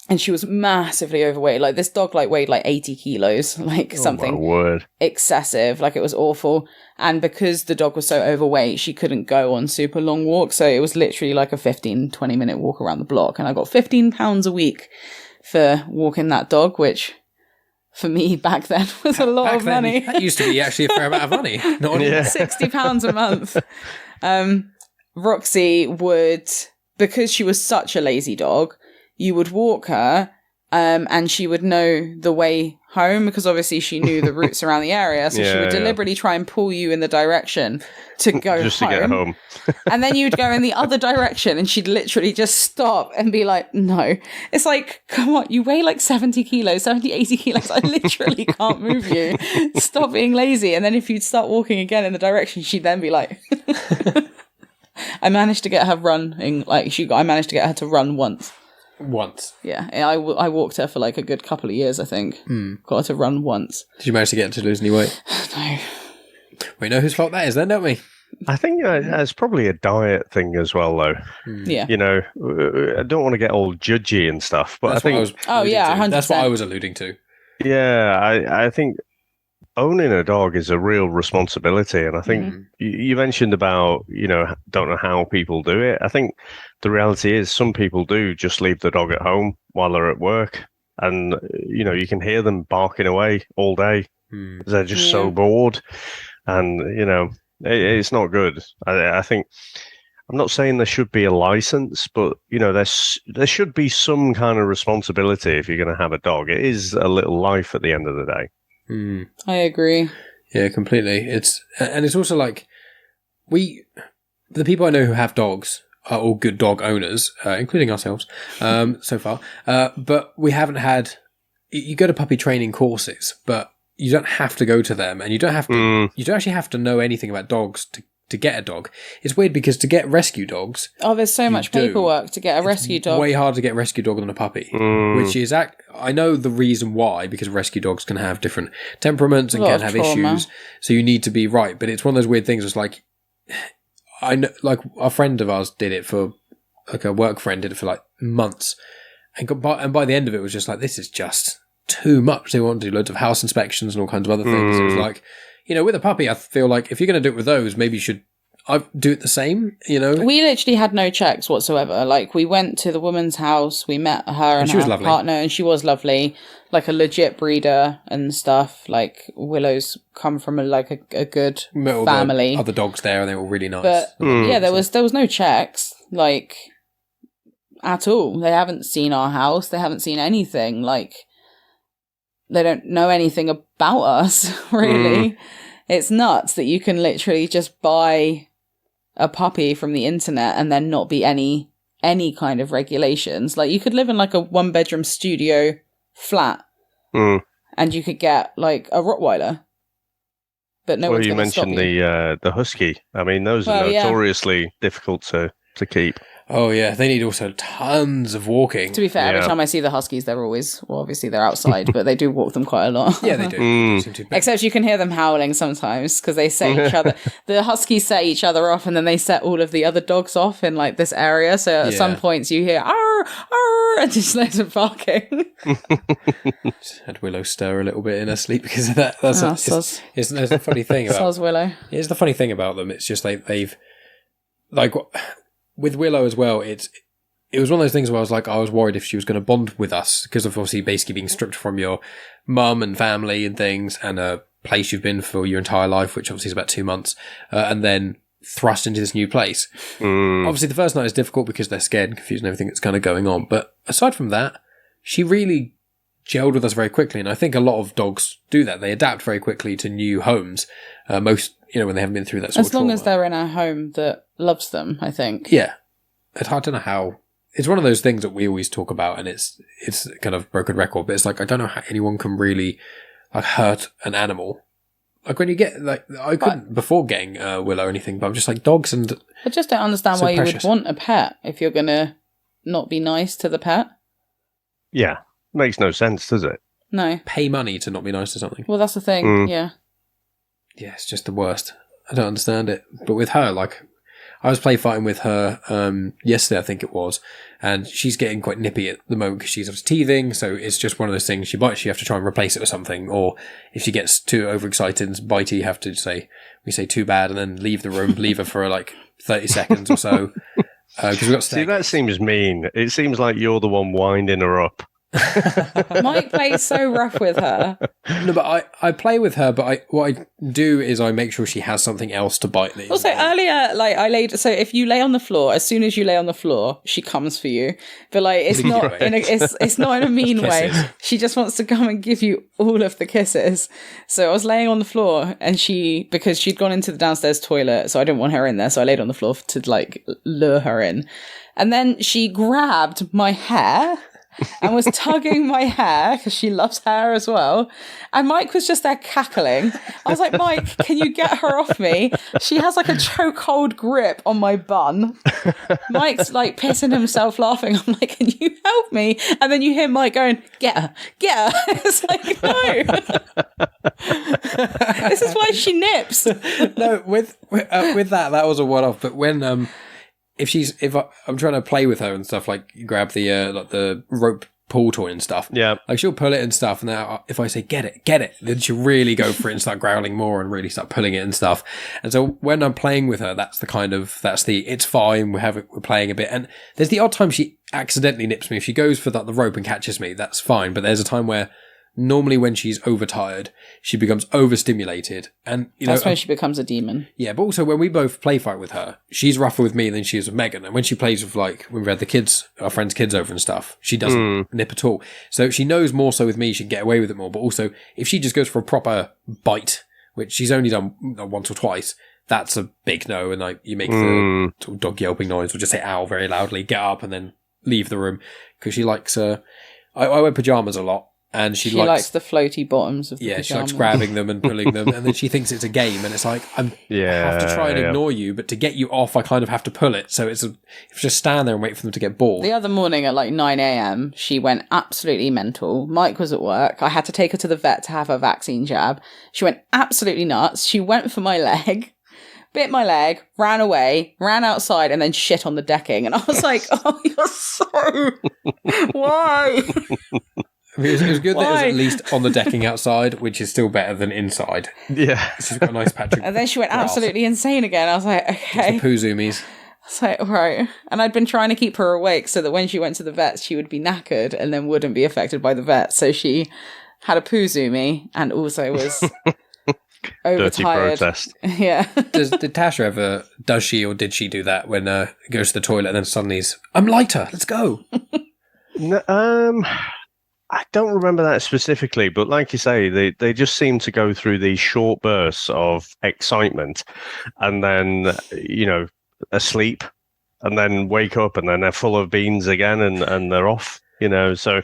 and she was massively overweight. This dog weighed 80 kilos, something excessive. It was awful. And because the dog was so overweight, she couldn't go on super long walks. So it was literally a 15-20 minute walk around the block. And I got £15 a week for walking that dog, which for me back then was a lot of money. That used to be actually a fair amount of money. £60 a month. Roxy would, because she was such a lazy dog, you would walk her and she would know the way home, because obviously she knew the routes around the area, so she would deliberately try and pull you in the direction to go just home. To get home. And then you'd go in the other direction and she'd literally just stop and be like, no. It's like, come on, you weigh like 70 kilos, 70, 80 kilos. I literally can't move you. Stop being lazy. And then if you'd start walking again in the direction, she'd then be like... I managed to get her running, I managed to get her to run once. Yeah, I walked her for like a good couple of years, I think. Got her to run once. Did you manage to get her to lose any weight? No. We know whose fault that is then, don't we? I think it's probably a diet thing as well, though. Yeah. You know, I don't want to get all judgy and stuff, but That's I think... 100%. That's what I was alluding to. Yeah, I think owning a dog is a real responsibility. And I think you mentioned about, you know, don't know how people do it. I think the reality is some people do just leave the dog at home while they're at work. And, you know, you can hear them barking away all day. They're just so bored. And, you know, it's not good. I think, I'm not saying there should be a license, but, you know, there should be some kind of responsibility if you're going to have a dog. It is a little life at the end of the day. I agree. Yeah, completely. It's also like the people I know who have dogs are all good dog owners, including ourselves, so far. But we haven't had. You go to puppy training courses, but you don't have to go to them, and you don't have to. You don't actually have to know anything about dogs to get a dog. It's weird because to get rescue dogs, there's so much paperwork to get a rescue dog. Way harder to get a rescue dog than a puppy, which is I know the reason why, because rescue dogs can have different temperaments and can have issues, so you need to be right. But it's one of those weird things. It's like I know, like a friend of ours did it for, like a work friend did it for like months, and by the end of it was just like, this is just too much. They want to do loads of house inspections and all kinds of other things. It was like, you know, with a puppy, I feel like if you're going to do it with those, maybe you should do it the same, you know? We literally had no checks whatsoever. Like, we went to the woman's house, we met her and her partner, and she was lovely. Like, a legit breeder and stuff. Like, Willow's come from a good family. Other dogs there, and they were really nice. But, yeah, there was no checks, like, at all. They haven't seen our house. They haven't seen anything. Like, they don't know anything about us, really. It's nuts that you can literally just buy a puppy from the internet and then not be any kind of regulations. Like, you could live in like a 1-bedroom studio flat and you could get like a Rottweiler. But no one's going to stop you. You mentioned the husky. I mean, those are notoriously difficult to keep. Oh, yeah. They need also tons of walking. To be fair, every time I see the huskies, they're always... Well, obviously, they're outside, but they do walk them quite a lot. Yeah, they do. Except you can hear them howling sometimes, because they set each other... The huskies set each other off, and then they set all of the other dogs off in, like, this area. So at some points, you hear... Arr, arr, and just loads of barking. Just had Willow stir a little bit in her sleep because of that. That's the funny thing about... Soz Willow. Here's the funny thing about them. It's just they've... Like... With Willow as well, it was one of those things where I was worried if she was going to bond with us because of obviously basically being stripped from your mum and family and things and a place you've been for your entire life, which obviously is about 2 months, and then thrust into this new place. Obviously, the first night is difficult because they're scared and confused and everything that's kind of going on. But aside from that, she really gelled with us very quickly, and I think a lot of dogs do that. They adapt very quickly to new homes. Most, you know, when they haven't been through that sort of trauma. As long as they're in a home that loves them, I think. Yeah. I don't know how. It's one of those things that we always talk about, and it's kind of broken record, but it's like, I don't know how anyone can really like hurt an animal. Like when you get, like, I couldn't before getting Willow or anything, but I'm just like, dogs and... I just don't understand why you would want a pet if you're going to not be nice to the pet. Yeah. Makes no sense, does it? No. Pay money to not be nice to something. Well, that's the thing, yeah. Yeah, it's just the worst. I don't understand it. But with her, like, I was play fighting with her yesterday, I think it was, and she's getting quite nippy at the moment because she's obviously teething, so it's just one of those things. She bites, you have to try and replace it with something, or if she gets too overexcited and bitey, you have to say too bad, and then leave the room, leave her for like 30 seconds or so. Because we've got See, that seems mean. It seems like you're the one winding her up. Mike plays so rough with her. No, but I play with her, but what I do is I make sure she has something else to bite me. Also, earlier, like I laid. So if you lay on the floor, as soon as you lay on the floor, she comes for you. But like, it's not it's not in a mean way. She just wants to come and give you all of the kisses. So I was laying on the floor, and because she'd gone into the downstairs toilet, so I didn't want her in there. So I laid on the floor to like lure her in, and then she grabbed my hair. And was tugging my hair because she loves hair as well. And Mike was just there cackling. I was like, Mike, can you get her off me? She has like a chokehold grip on my bun. Mike's like pissing himself laughing. I'm like, can you help me? And then you hear Mike going, get her. It's like, no. This is why she nips. No, with that was a one-off. But when if I'm trying to play with her and stuff, like grab the like the rope pull toy and stuff, like she'll pull it and stuff, and then if I say get it, then she'll really go for it and start growling more and really start pulling it and stuff. And so when I'm playing with her, that's it's fine, we're playing a bit, and there's the odd time she accidentally nips me. If she goes for the rope and catches me, that's fine. But there's a time where normally when she's overtired, she becomes overstimulated, and that's when she becomes a demon. Yeah, but also when we both play fight with her, she's rougher with me than she is with Megan. And when she plays with, like, when we had our friends' kids over and stuff, she doesn't nip at all. So she knows more so with me, she can get away with it more. But also, if she just goes for a proper bite, which she's only done once or twice, that's a big no. And like, you make the sort of dog yelping noise, or just say ow very loudly, get up, and then leave the room, because she likes. I wear pajamas a lot. And she likes the floaty bottoms of the pajamas. She likes grabbing them and pulling them, and then she thinks it's a game, and it's like, I have to try and ignore you, but to get you off, I kind of have to pull it. So if you just stand there and wait for them to get bored. The other morning at like 9 a.m, she went absolutely mental. Mike was at work. I had to take her to the vet to have her vaccine jab. She went absolutely nuts. She went for my leg, bit my leg, ran away, ran outside, and then shit on the decking. And I was like, oh, you're so... Why? It was good that it was at least on the decking outside, which is still better than inside. Yeah. She's got a nice patch of And then she went absolutely insane again. I was like, okay. It's the poo zoomies. I was like, right. And I'd been trying to keep her awake so that when she went to the vet, she would be knackered and then wouldn't be affected by the vet. So she had a poo zoomie and also was overtired. Dirty protest. Yeah. Did Tasha ever, did she do that when goes to the toilet and then suddenly I'm lighter, let's go? No, I don't remember that specifically, but like you say, they just seem to go through these short bursts of excitement and then, asleep and then wake up and then they're full of beans again and they're off, So,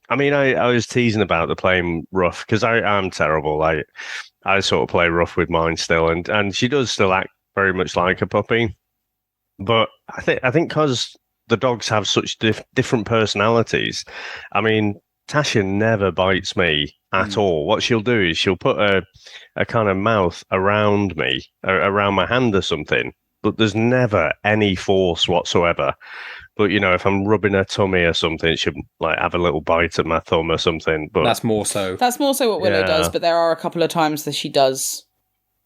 I mean, I was teasing about the playing rough because I'm terrible. I sort of play rough with mine still, and she does still act very much like a puppy. But I think because the dogs have such different personalities, I mean, Tasha never bites me at all. What she'll do is she'll put a kind of mouth around me, around my hand or something, but there's never any force whatsoever. But, if I'm rubbing her tummy or something, she'll like have a little bite at my thumb or something. But That's more so what Willow does, but there are a couple of times that she does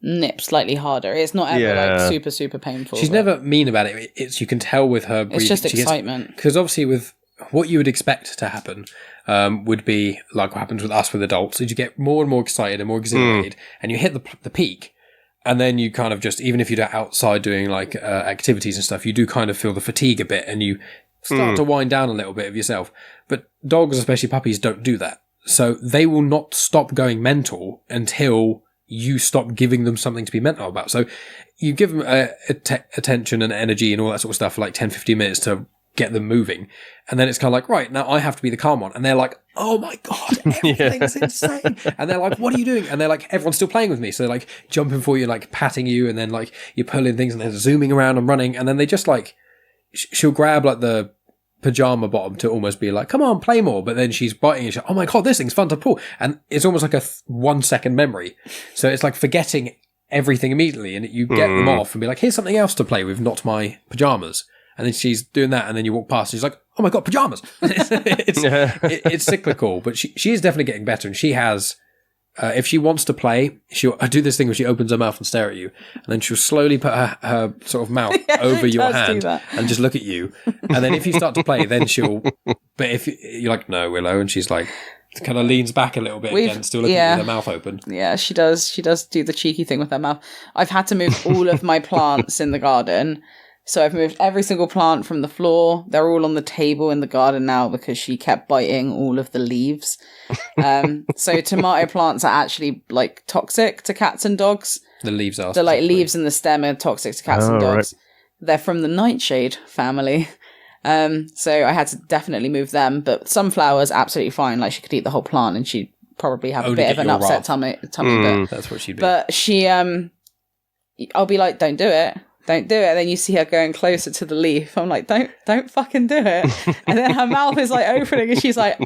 nip slightly harder. It's not ever like super, super painful. She's never mean about it. It's you can tell with her breathing. It's just excitement. Because obviously with what you would expect to happen would be like what happens with us with adults, is you get more and more excited and more exhilarated and you hit the peak, and then you kind of just, even if you're outside doing like activities and stuff, you do kind of feel the fatigue a bit and you start to wind down a little bit of yourself. But dogs, especially puppies, don't do that. So they will not stop going mental until you stop giving them something to be mental about. So you give them attention and energy and all that sort of stuff for like 10-15 minutes to get them moving, and then it's kind of like, right, now I have to be the calm one, and they're like, oh my god, everything's insane, and they're like, what are you doing? And they're like, everyone's still playing with me, so they're like jumping for you, like patting you, and then like you're pulling things and they're zooming around and running, and then they just like she'll grab like the pajama bottom to almost be like, come on, play more, but then she's biting and she's like, oh my god, this thing's fun to pull, and it's almost like a 1 second memory, so it's like forgetting everything immediately, and you get them off and be like, here's something else to play with, not my pajamas. And then she's doing that, and then you walk past, and she's like, oh my god, pajamas. It's cyclical, but she is definitely getting better, and she has if she wants to play, she'll do this thing where she opens her mouth and stare at you, and then she'll slowly put her sort of mouth over your hand and just look at you. And then if you start to play, then she'll. But if you're like, no, Willow, and she's like, kind of leans back a little bit again, still looking with her mouth open. Yeah, she does. She does do the cheeky thing with her mouth. I've had to move all of my plants in the garden. So I've moved every single plant from the floor. They're all on the table in the garden now because she kept biting all of the leaves. So tomato plants are actually like toxic to cats and dogs. The leaves are. The like leaves in the stem are toxic to cats and dogs. Right. They're from the nightshade family. So I had to definitely move them. But sunflowers, absolutely fine. Like she could eat the whole plant and she'd probably have a bit of an upset tummy. But that's what she'd be. But she, I'll be like, don't do it. Don't do it. And then you see her going closer to the leaf. I'm like, don't fucking do it. And then her mouth is like opening and she's like,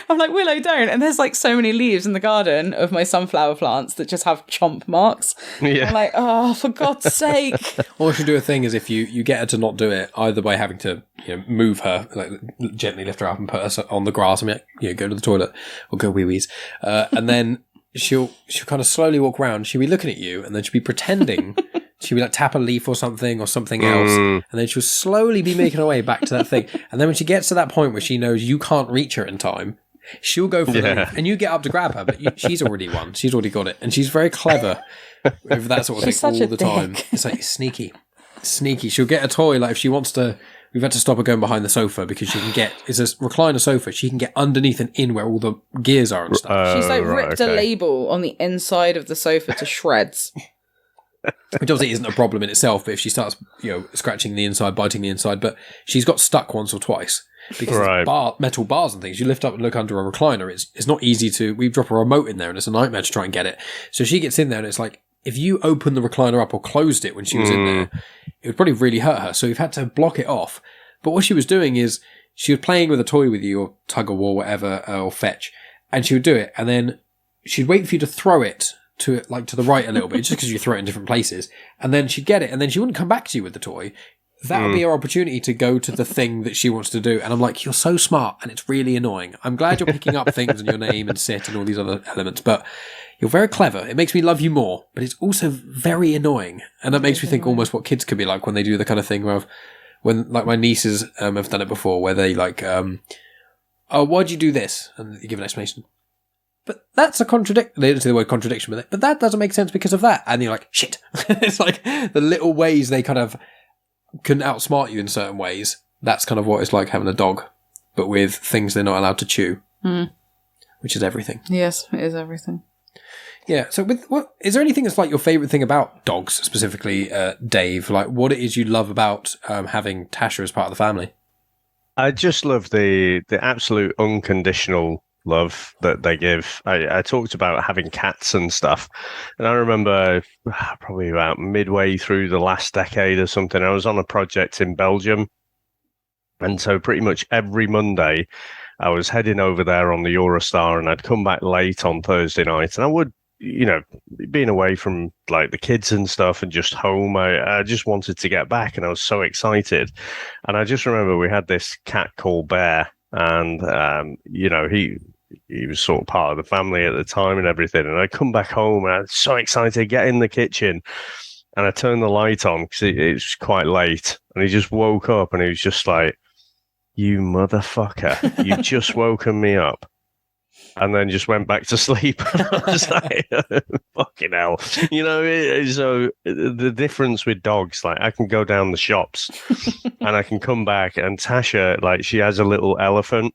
I'm like, Willow, don't. And there's like so many leaves in the garden of my sunflower plants that just have chomp marks. Yeah. I'm like, oh, for God's sake. All you should do a thing is if you get her to not do it, either by having to move her, like gently lift her up and put her on the grass and go to the toilet or go wee-wees. And then she'll kind of slowly walk around. She'll be looking at you and then she'll be pretending. She'll be like tap a leaf or something else, and then she'll slowly be making her way back to that thing. And then when she gets to that point where she knows you can't reach her in time, she'll go for the leaf, and you get up to grab her, but she's already won. She's already got it, and she's very clever with that sort of thing all the time. It's like sneaky. She'll get a toy, like if she wants to. We've had to stop her going behind the sofa because she can get. It's a recliner sofa. She can get underneath and in where all the gears are and stuff. She's like ripped a label on the inside of the sofa to shreds. Which obviously isn't a problem in itself, but if she starts, scratching the inside, biting the inside, but she's got stuck once or twice because there's metal bars and things. You lift up and look under a recliner. It's not easy to. We drop a remote in there, and it's a nightmare to try and get it. So she gets in there, and it's like if you open the recliner up or closed it when she was in there, it would probably really hurt her. So we've had to block it off. But what she was doing is she was playing with a toy with you, or tug of war, whatever, or fetch, and she would do it, and then she'd wait for you to throw it to the right a little bit, just because you throw it in different places, and then she'd get it, and then she wouldn't come back to you with the toy. That would be her opportunity to go to the thing that she wants to do. And I'm like, you're so smart, and it's really annoying. I'm glad you're picking up things in your name and sit and all these other elements, but you're very clever. It makes me love you more, but it's also very annoying. And that makes me think almost what kids could be like when they do the kind of thing where when like my nieces have done it before, where they like, oh, why'd you do this? And you give an explanation. But that's a contradiction. They didn't say the word contradiction with it, but that doesn't make sense because of that. And you're like, shit. It's like the little ways they kind of can outsmart you in certain ways. That's kind of what it's like having a dog, but with things they're not allowed to chew, which is everything. Yes, it is everything. Yeah. So is there anything that's like your favorite thing about dogs specifically, Dave? Like what it is you love about having Tasha as part of the family? I just love the absolute unconditional love that they give. I talked about having cats and stuff, and I remember probably about midway through the last decade or something, I was on a project in Belgium, and so pretty much every Monday I was heading over there on the Eurostar, and I'd come back late on Thursday night, and I would, being away from like the kids and stuff and just home, I just wanted to get back, and I was so excited. And I just remember we had this cat called Bear, and he was sort of part of the family at the time and everything. And I come back home and I was so excited, get in the kitchen, and I turned the light on because it was quite late, and he just woke up and he was just like, you motherfucker, you've just woken me up. And then just went back to sleep. And I was like, fucking hell. So the difference with dogs, like I can go down the shops and I can come back, and Tasha, like she has a little elephant,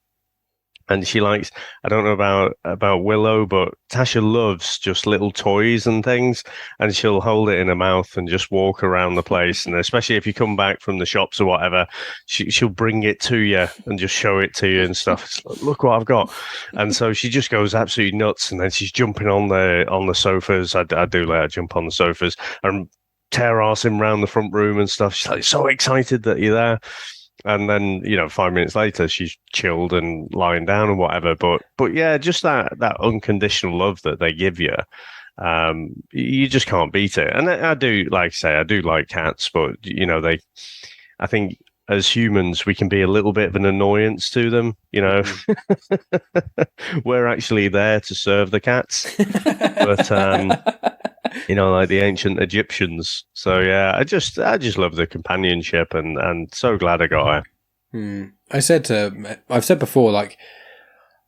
and she likes, I don't know about Willow, but Tasha loves just little toys and things, and she'll hold it in her mouth and just walk around the place. And especially if you come back from the shops or whatever, she'll bring it to you and just show it to you and stuff. It's like, look what I've got. And so she just goes absolutely nuts, and then she's jumping on the sofas. I do let her jump on the sofas and tear arsing around the front room and stuff. She's like so excited that you're there. And then, 5 minutes later, she's chilled and lying down and whatever. But yeah, just that unconditional love that they give you, you just can't beat it. And I do, like I say, I do like cats, but I think as humans, we can be a little bit of an annoyance to them. We're actually there to serve the cats, but like the ancient Egyptians. So yeah, I just love the companionship, and so glad I got her. I've said before, like,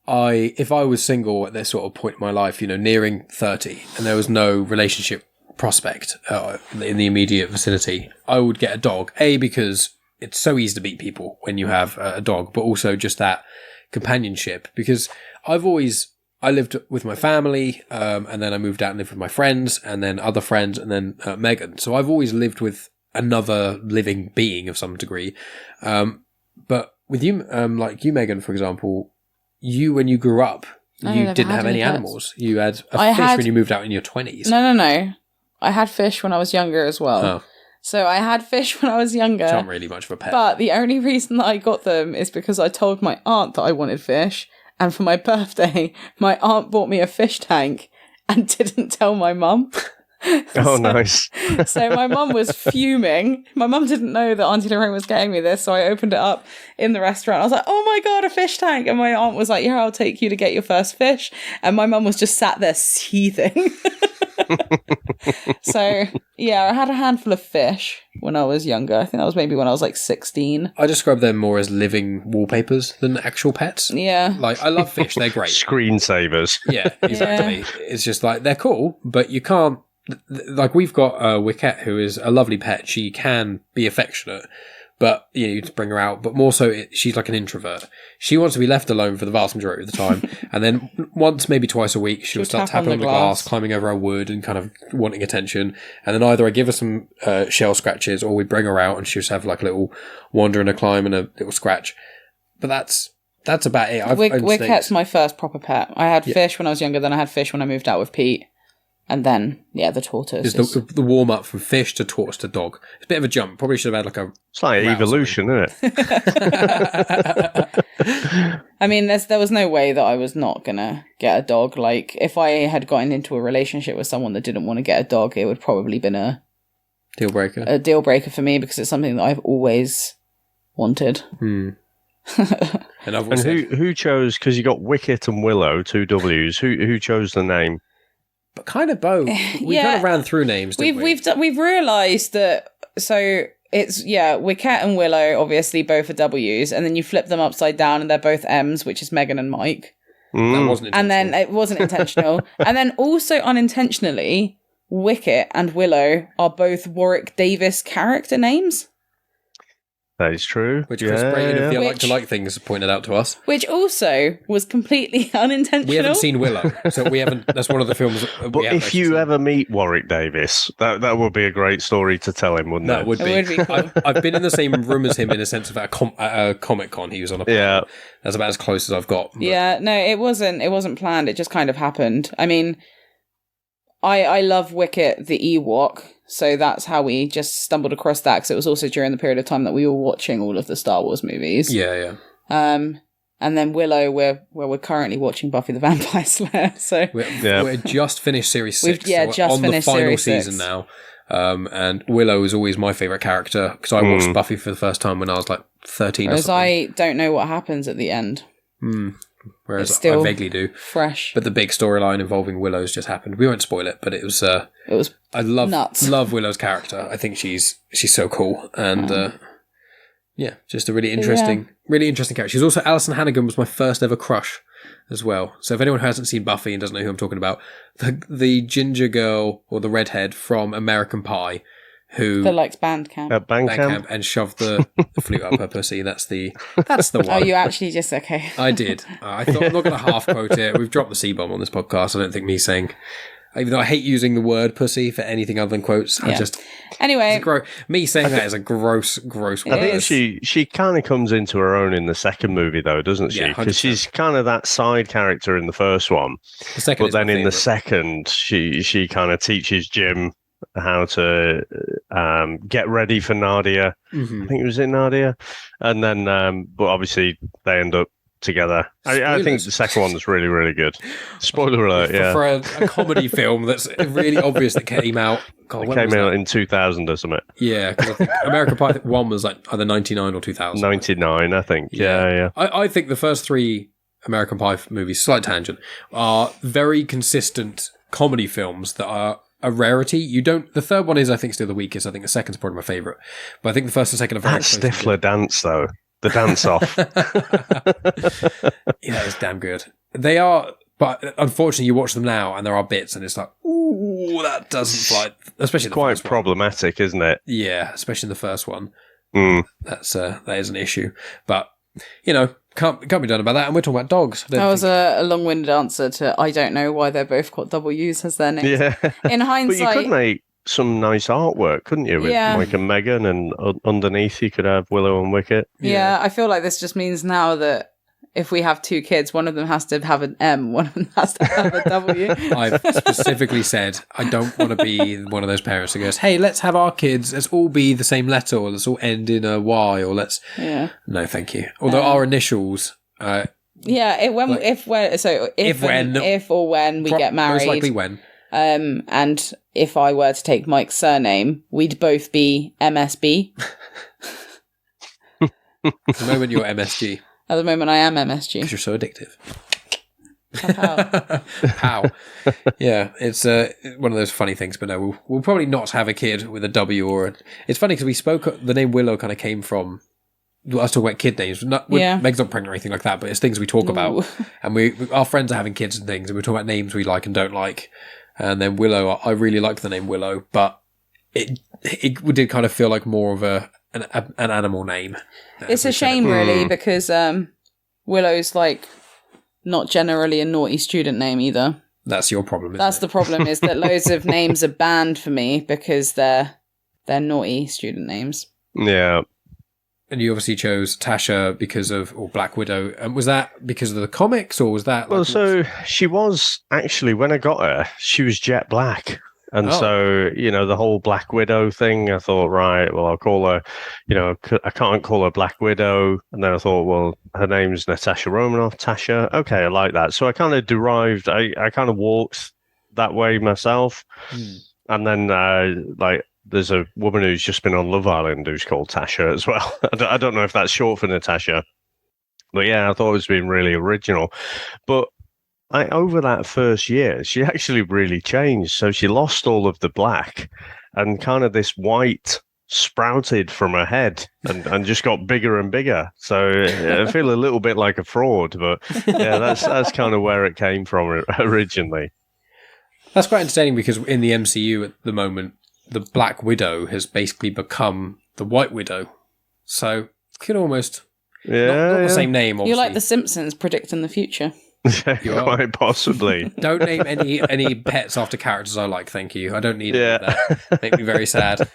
if I was single at this sort of point in my life, nearing 30, and there was no relationship prospect in the immediate vicinity, I would get a dog. Because it's so easy to meet people when you have a dog, but also just that companionship. Because I lived with my family, and then I moved out and lived with my friends, and then other friends, and then Megan. So I've always lived with another living being of some degree. But with you, like you, Megan, for example, when you grew up, you didn't have any animals. You had a fish when you moved out in your 20s. No. I had fish when I was younger as well. Oh. So I had fish when I was younger. Which aren't really much of a pet. But the only reason that I got them is because I told my aunt that I wanted fish. And for my birthday, my aunt bought me a fish tank and didn't tell my mum. Nice. So my mum was fuming. My mum didn't know that Auntie Lorraine was getting me this, so I opened it up in the restaurant. I was like, oh my God, a fish tank. And my aunt was like, yeah, I'll take you to get your first fish. And my mum was just sat there seething. So, yeah, I had a handful of fish when I was younger. I think that was maybe when I was like 16. I describe them more as living wallpapers than actual pets. Yeah. Like, I love fish. They're great. Screensavers. Yeah, exactly. Yeah. It's just like, they're cool, but you can't... Like, we've got Wicket, who is a lovely pet. She can be affectionate, but you to bring her out. But more so, she's like an introvert. She wants to be left alone for the vast majority of the time. And then once, maybe twice a week, she'll start tapping on the glass, climbing over our wood and kind of wanting attention. And then either I give her some shell scratches, or we bring her out and she'll just have like a little wander and a climb and a little scratch. But that's about it. Wicket's my first proper pet. I had fish when I was younger, then I had fish when I moved out with Pete. And then, the tortoise. It's the warm-up from fish to tortoise to dog. It's a bit of a jump. Probably should have had like a... It's like evolution, isn't it? I mean, there was no way that I was not going to get a dog. Like, if I had gotten into a relationship with someone that didn't want to get a dog, it would probably been a... Deal breaker. A deal breaker for me, because it's something that I've always wanted. And who chose... Because you got Wicket and Willow, two W's. Who chose the name? But kind of both. We kind of ran through names, didn't we? We've realised that, so it's, Wicket and Willow, obviously both are W's, and then you flip them upside down and they're both M's, which is Megan and Mike. That wasn't intentional. And then it wasn't intentional. And then also unintentionally, Wicket and Willow are both Warwick Davis character names. That is true. Which Chris Brayton of the I Like to Like Things pointed out to us. Which also was completely unintentional. We haven't seen Willow, so we haven't. That's one of the films. But if you ever meet Warwick Davis, that would be a great story to tell him, wouldn't it? That would be. It would be. I've been in the same room as him in a sense of at a Comic-Con. He was on a panel. Yeah. That's about as close as I've got. But. Yeah, no, it wasn't planned. It just kind of happened. I mean, I love Wicket the Ewok. So that's how we just stumbled across that, because it was also during the period of time that we were watching all of the Star Wars movies. Yeah. And then Willow, we're currently watching Buffy the Vampire Slayer. So we're just finished series 6. We've just on finished the final series 6. season now. And Willow is always my favourite character, because I watched Buffy for the first time when I was like 13 Whereas or something. I don't know what happens at the end. Whereas it's still I vaguely do. Fresh. But the big storyline involving Willow's just happened. We won't spoil it, but it was I nuts. love Willow's character. I think she's so cool, and just a really interesting character. She's also Alison Hannigan was my first ever crush as well. So if anyone hasn't seen Buffy and doesn't know who I'm talking about, the ginger girl or the redhead from American Pie who likes Bandcamp. Bandcamp and shoved the flute up her pussy. That's the one. Oh, you actually just okay. I did. I thought I'm not going to half quote it. We've dropped the C-bomb on this podcast. I don't think me saying, even though I hate using the word pussy for anything other than quotes, anyway, me saying that is a gross word. I think she kind of comes into her own in the second movie, though, doesn't she? Because she's kind of that side character in the first one. But then in the second, she kind of teaches Jim how to get ready for Nadia. I think it was in Nadia. And then, but obviously they end up together. I think the second one was really, really good. Spoiler alert, yeah. For a comedy film that's really obvious that came out. God, it came out in 2000 or something. Yeah, because I think American Pie 1 was like either 99 or 2000. 99, I think. Yeah. I think the first three American Pie movies, slight tangent, are very consistent comedy films that are a rarity. The third one is, I think, still the weakest. I think the second's probably my favourite. But I think the first and second are very That Stifler dance, though. The dance off. Yeah, it's damn good. They are, but unfortunately you watch them now and there are bits and it's like, ooh, that doesn't fly. Especially the quite first problematic, isn't it? Yeah, especially in the first one. That is an issue. But, can't be done about that. And we're talking about dogs. That was a long-winded answer to I don't know why they're both got W's as their names. Yeah. In hindsight... But you could make some nice artwork, couldn't you? With Mike and Megan, and underneath you could have Willow and Wicket. Yeah, I feel like this just means now that if we have two kids, one of them has to have an M, one of them has to have a W. I've specifically said I don't want to be one of those parents who goes, hey, let's have our kids, let's all be the same letter, or let's all end in a Y, or let's... Yeah. No, thank you. Although our initials... if or when we get married. Most likely when. And if I were to take Mike's surname, we'd both be MSB. At the moment, you're MSG. At the moment, I am MSG. Because you're so addictive. Pow. Yeah, it's one of those funny things, but no, we'll probably not have a kid with a W or... It's funny because the name Willow kind of came from... I was talking about kid names. Meg's not pregnant or anything like that, but it's things we talk about. And our friends are having kids and things, and we're talking about names we like and don't like. And then Willow, I really like the name Willow, but it did kind of feel like more of an animal name. It's a shame, really, because Willow's like not generally a naughty student name either. That's your problem, isn't That's it? The problem, is that loads of names are banned for me because they're naughty student names. Yeah. And you obviously chose Tasha or Black Widow. Was that because of the comics, or was that... she was, actually, when I got her, she was jet black. And so, the whole Black Widow thing, I thought, right, well, I'll call her, I can't call her Black Widow. And then I thought, well, her name's Natasha Romanoff, Tasha. Okay, I like that. So I kind of derived, I kind of walked that way myself. And then, there's a woman who's just been on Love Island who's called Tasha as well. I don't know if that's short for Natasha. But yeah, I thought it was being really original. But over that first year, she actually really changed. So she lost all of the black and kind of this white sprouted from her head and just got bigger and bigger. So I feel a little bit like a fraud. But yeah, that's kind of where it came from originally. That's quite entertaining because in the MCU at the moment, the Black Widow has basically become the White Widow. So, could almost... not the same name, obviously. You're like the Simpsons predicting the future. Quite possibly. Don't name any pets after characters I like, thank you. I don't need that. Make me very sad.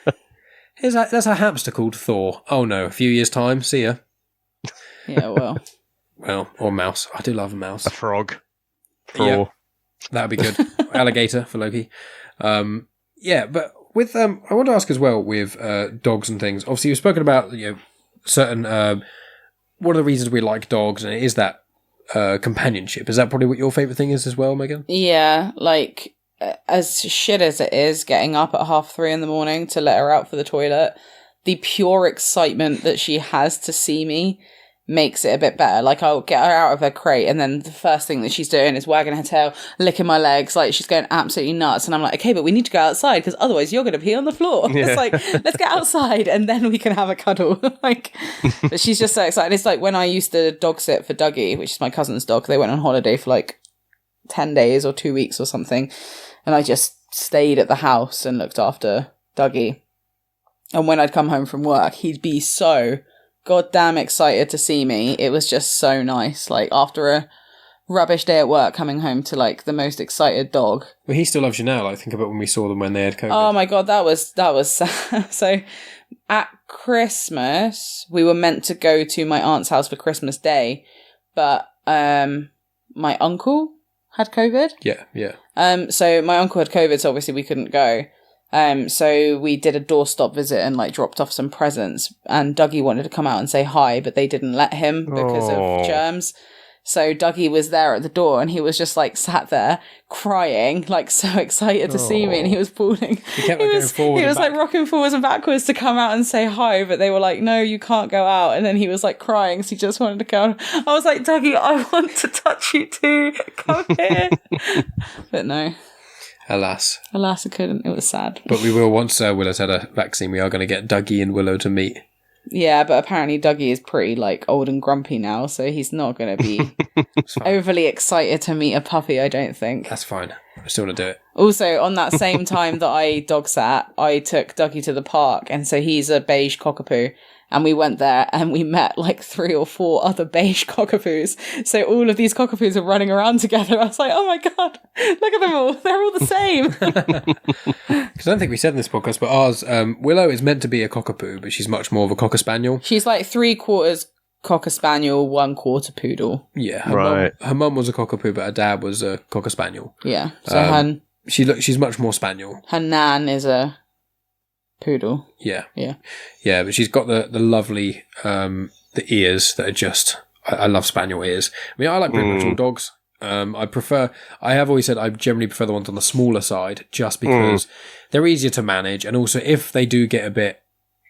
There's a hamster called Thor. Oh no, a few years' time, see ya. Yeah, well. Well, or mouse. I do love a mouse. A frog. Yeah, that'd be good. Alligator for Loki. But... With I want to ask as well with dogs and things. Obviously, you've spoken about certain one of the reasons we like dogs, and it is that companionship. Is that probably what your favourite thing is as well, Megan? Yeah, like as shit as it is, getting up at 3:30 in the morning to let her out for the toilet, the pure excitement that she has to see me makes it a bit better. Like, I'll get her out of her crate and then the first thing that she's doing is wagging her tail, licking my legs, like she's going absolutely nuts, and I'm like, okay, but we need to go outside because otherwise you're going to pee on the floor. It's like, let's get outside and then we can have a cuddle. But she's just so excited. It's like when I used to dog sit for Doggy, which is my cousin's dog. They went on holiday for like 10 days or 2 weeks or something, and I just stayed at the house and looked after Doggy. And when I'd come home from work, he'd be so goddamn excited to see me. It was just so nice. Like, after a rubbish day at work, coming home to like the most excited dog. Well, he still loves you now. Like, think about when we saw them when they had COVID. Oh my god, that was sad. So at Christmas, we were meant to go to my aunt's house for Christmas Day, but my uncle had COVID. Yeah. So my uncle had COVID, so obviously we couldn't go. So we did a doorstop visit and like dropped off some presents, and Dougie wanted to come out and say hi, but they didn't let him because of germs. So Dougie was there at the door, and he was just like sat there crying, like so excited to see me, and he was bawling. He kept going forward. He was like rocking forwards and backwards to come out and say hi, but they were like, "No, you can't go out." And then he was like crying, so he just wanted to go. I was like, "Dougie, I want to touch you too. Come here." But no. Alas, I couldn't. It was sad. But we will, once Willow's had a vaccine, we are going to get Dougie and Willow to meet. Yeah, but apparently Dougie is pretty like old and grumpy now, so he's not going to be overly excited to meet a puppy, I don't think. That's fine. I still want to do it. Also, on that same time that I dog sat, I took Dougie to the park, and so he's a beige cockapoo. And we went there and we met like 3 or 4 other beige cockapoos. So all of these cockapoos are running around together. I was like, oh my God, look at them all. They're all the same. Because I don't think we said in this podcast, but ours, Willow is meant to be a cockapoo, but she's much more of a cocker spaniel. She's like 3/4 cocker spaniel, 1/4 poodle. Yeah. Her mum was a cockapoo, but her dad was a cocker spaniel. Yeah. So she's much more spaniel. Her nan is a poodle. Yeah. Yeah. Yeah, but she's got the lovely the ears that are just I love spaniel ears. I mean, I like pretty much all dogs. I have always said I generally prefer the ones on the smaller side just because they're easier to manage, and also if they do get a bit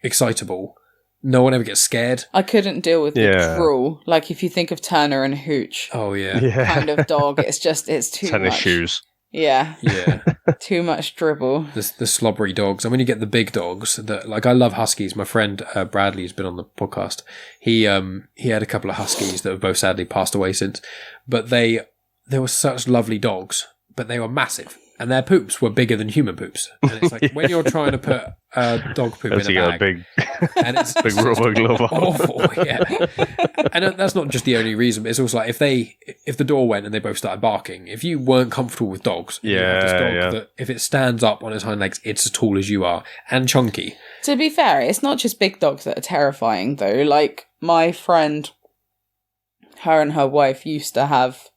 excitable, no one ever gets scared. I couldn't deal with the drool. Like if you think of Turner and Hooch. Oh yeah. Kind of dog. It's too Tennis much. shoes. Yeah. Yeah. Too much dribble. The slobbery dogs. And when you get the big dogs, that like I love huskies. My friend Bradley, who's been on the podcast, he had a couple of huskies that have both sadly passed away since. But they were such lovely dogs, but they were massive. And their poops were bigger than human poops. And it's like when you're trying to put dog poop in a bag, and it's big rubber glove on. Awful, yeah. And that's not just the only reason. But it's also like if the door went and they both started barking, if you weren't comfortable with dogs, you have this dog that if it stands up on its hind legs, it's as tall as you are and chunky. To be fair, it's not just big dogs that are terrifying though. Like my friend, her and her wife used to have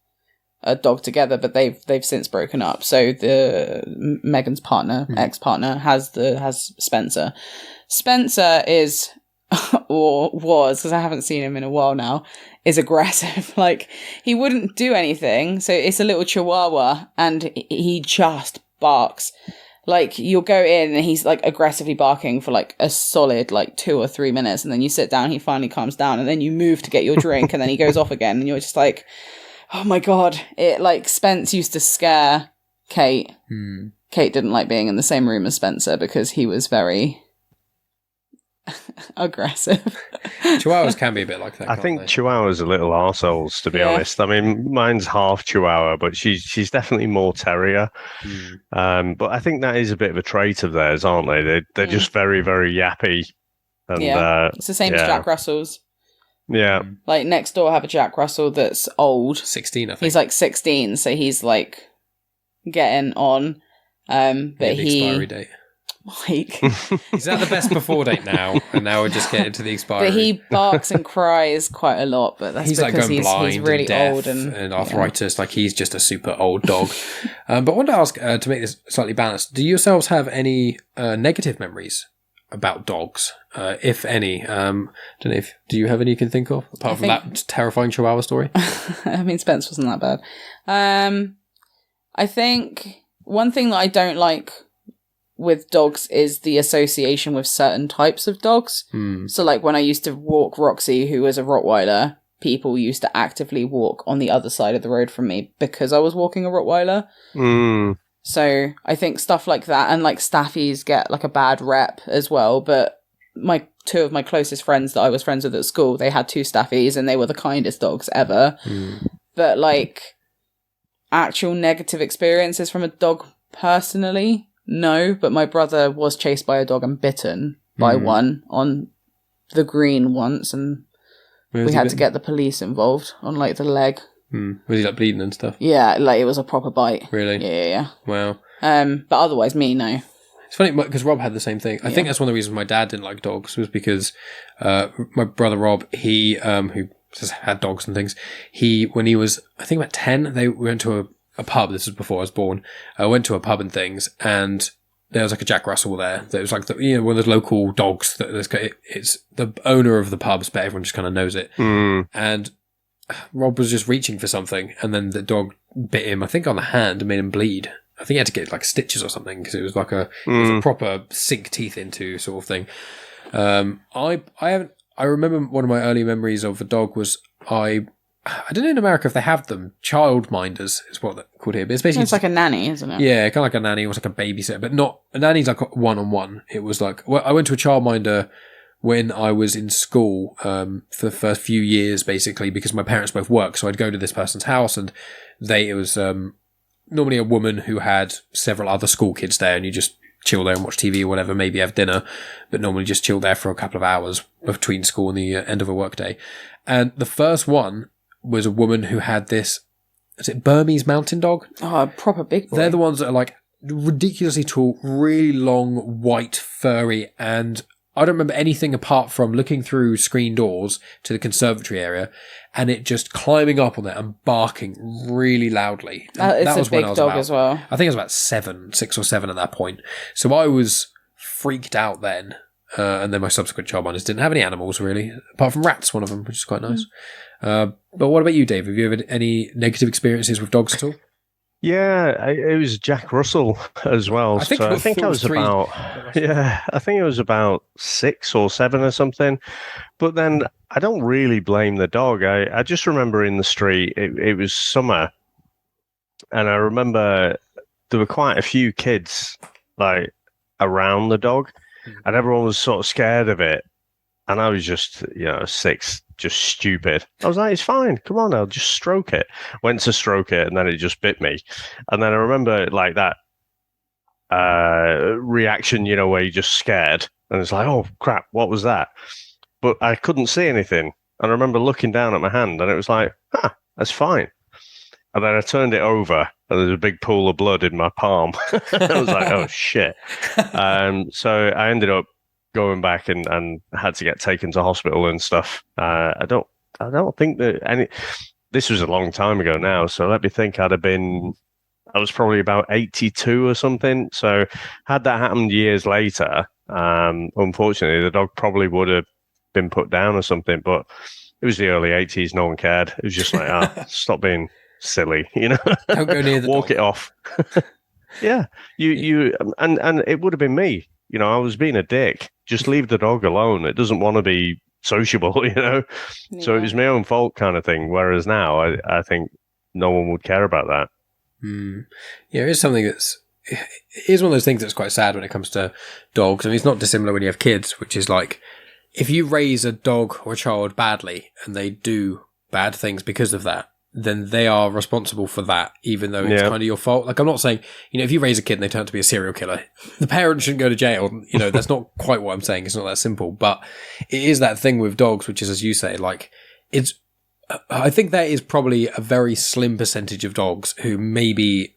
a dog together, but they've since broken up. So the Megan's partner, ex-partner, has Spencer. Spencer is or was, because I haven't seen him in a while now, is aggressive. Like he wouldn't do anything. So it's a little chihuahua, and he just barks. Like you'll go in and he's like aggressively barking for like a solid like 2 or 3 minutes, and then you sit down, he finally calms down, and then you move to get your drink, and then he goes off again, and you're just like, oh my God. It like Spence used to scare Kate. Kate didn't like being in the same room as Spencer because he was very aggressive. Chihuahuas can be a bit like that. I think Chihuahuas are little arseholes, to be honest. I mean, mine's half Chihuahua, but she's definitely more terrier. But I think that is a bit of a trait of theirs, aren't they? They're just very, very yappy. And, it's the same as Jack Russell's. Yeah. Like next door I have a Jack Russell that's old. 16, I think. He's like 16, so he's like getting on. But expiry date. Mike. Is that the best before date now? And now we're just getting to the expiry. But he barks and cries quite a lot, but that's he's because like going he's really and deaf old and arthritis. Like he's just a super old dog. But I want to ask, to make this slightly balanced, do you yourselves have any negative memories about dogs, if any? Don't know do you have any you can think of apart from that terrifying Chihuahua story? I mean, Spence wasn't that bad. I think one thing that I don't like with dogs is the association with certain types of dogs. So like when I used to walk Roxy, who was a Rottweiler, people used to actively walk on the other side of the road from me because I was walking a Rottweiler. So I think stuff like that, and like staffies get like a bad rep as well. But two of my closest friends that I was friends with at school, they had 2 staffies and they were the kindest dogs ever. But like actual negative experiences from a dog personally, no. But my brother was chased by a dog and bitten by one on the green once, and we had to get the police involved on like the leg. Was he like bleeding and stuff? Yeah, like it was a proper bite. Really? Yeah. Wow. But otherwise, me, no. It's funny because Rob had the same thing. I think that's one of the reasons my dad didn't like dogs was because my brother Rob, he who just had dogs and things. When he was I think about 10, we went to a pub. This was before I was born. I went to a pub and things, and there was like a Jack Russell there. That was like one of those local dogs that it's the owner of the pubs, but everyone just kind of knows it. And Rob was just reaching for something, and then the dog bit him, I think, on the hand and made him bleed. I think he had to get like stitches or something because it was like it was a proper sink teeth into sort of thing. I remember one of my early memories of a dog was I don't know in America if they have them. Childminders is what they're called here. But it's basically it's like a nanny, isn't it? Yeah, kind of like a nanny or like a babysitter, but not a nanny's like one-on-one. It was like I went to a childminder when I was in school for the first few years, basically, because my parents both work. So I'd go to this person's house, and it was normally a woman who had several other school kids there, and you just chill there and watch TV or whatever, maybe have dinner, but normally just chill there for a couple of hours between school and the end of a workday. And the first one was a woman who had this, is it Burmese mountain dog? Oh, a proper big boy. They're the ones that are like ridiculously tall, really long, white, furry, and I don't remember anything apart from looking through screen doors to the conservatory area and it just climbing up on it and barking really loudly. It's that was a big when I was dog about, as well. I think I was about 6 or 7 at that point. So I was freaked out then. And then my subsequent childminders didn't have any animals really, apart from rats, one of them, which is quite nice. But what about you, Dave? Have you ever had any negative experiences with dogs at all? Yeah, it was Jack Russell as well. I think I was about 6 or 7 or something. But then I don't really blame the dog. I just remember in the street, it was summer, and I remember there were quite a few kids like around the dog, and everyone was sort of scared of it. And I was just, 6, just stupid. I was like, it's fine. Come on, I'll just stroke it. Went to stroke it, and then it just bit me. And then I remember like that reaction, where you're just scared. And it's like, oh, crap, what was that? But I couldn't see anything. And I remember looking down at my hand, and it was like, that's fine. And then I turned it over, and there's a big pool of blood in my palm. I was like, oh, shit. So I ended up going back and had to get taken to hospital and stuff. I don't think that this was a long time ago now, so let me think. I was probably about 82 or something. So had that happened years later, unfortunately the dog probably would have been put down or something, but it was the early 80s, no one cared. It was just like, stop being silly, Don't go near the walk dog. it off. Yeah, you and it would have been me. I was being a dick. Just leave the dog alone. It doesn't want to be sociable, Yeah. So it was my own fault kind of thing. Whereas now, I think no one would care about that. Yeah, it is something it is one of those things that's quite sad when it comes to dogs. I mean, it's not dissimilar when you have kids, which is like, if you raise a dog or a child badly and they do bad things because of that, then they are responsible for that, even though it's kind of your fault. Like, I'm not saying, if you raise a kid and they turn out to be a serial killer, the parent shouldn't go to jail. That's not quite what I'm saying. It's not that simple. But it is that thing with dogs, which is, as you say, like, I think there is probably a very slim percentage of dogs who maybe,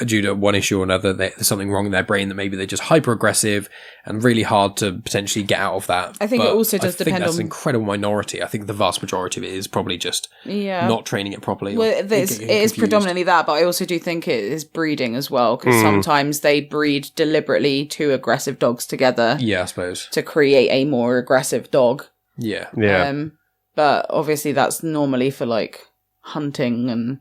due to one issue or another, there's something wrong in their brain, that maybe they're just hyper aggressive and really hard to potentially get out of that. I think it also does depend on. That's an incredible minority. I think the vast majority of it is probably just not training it properly. Well, it is predominantly that, but I also do think it is breeding as well, because sometimes they breed deliberately two aggressive dogs together. Yeah, I suppose, to create a more aggressive dog. Yeah. But obviously that's normally for like hunting and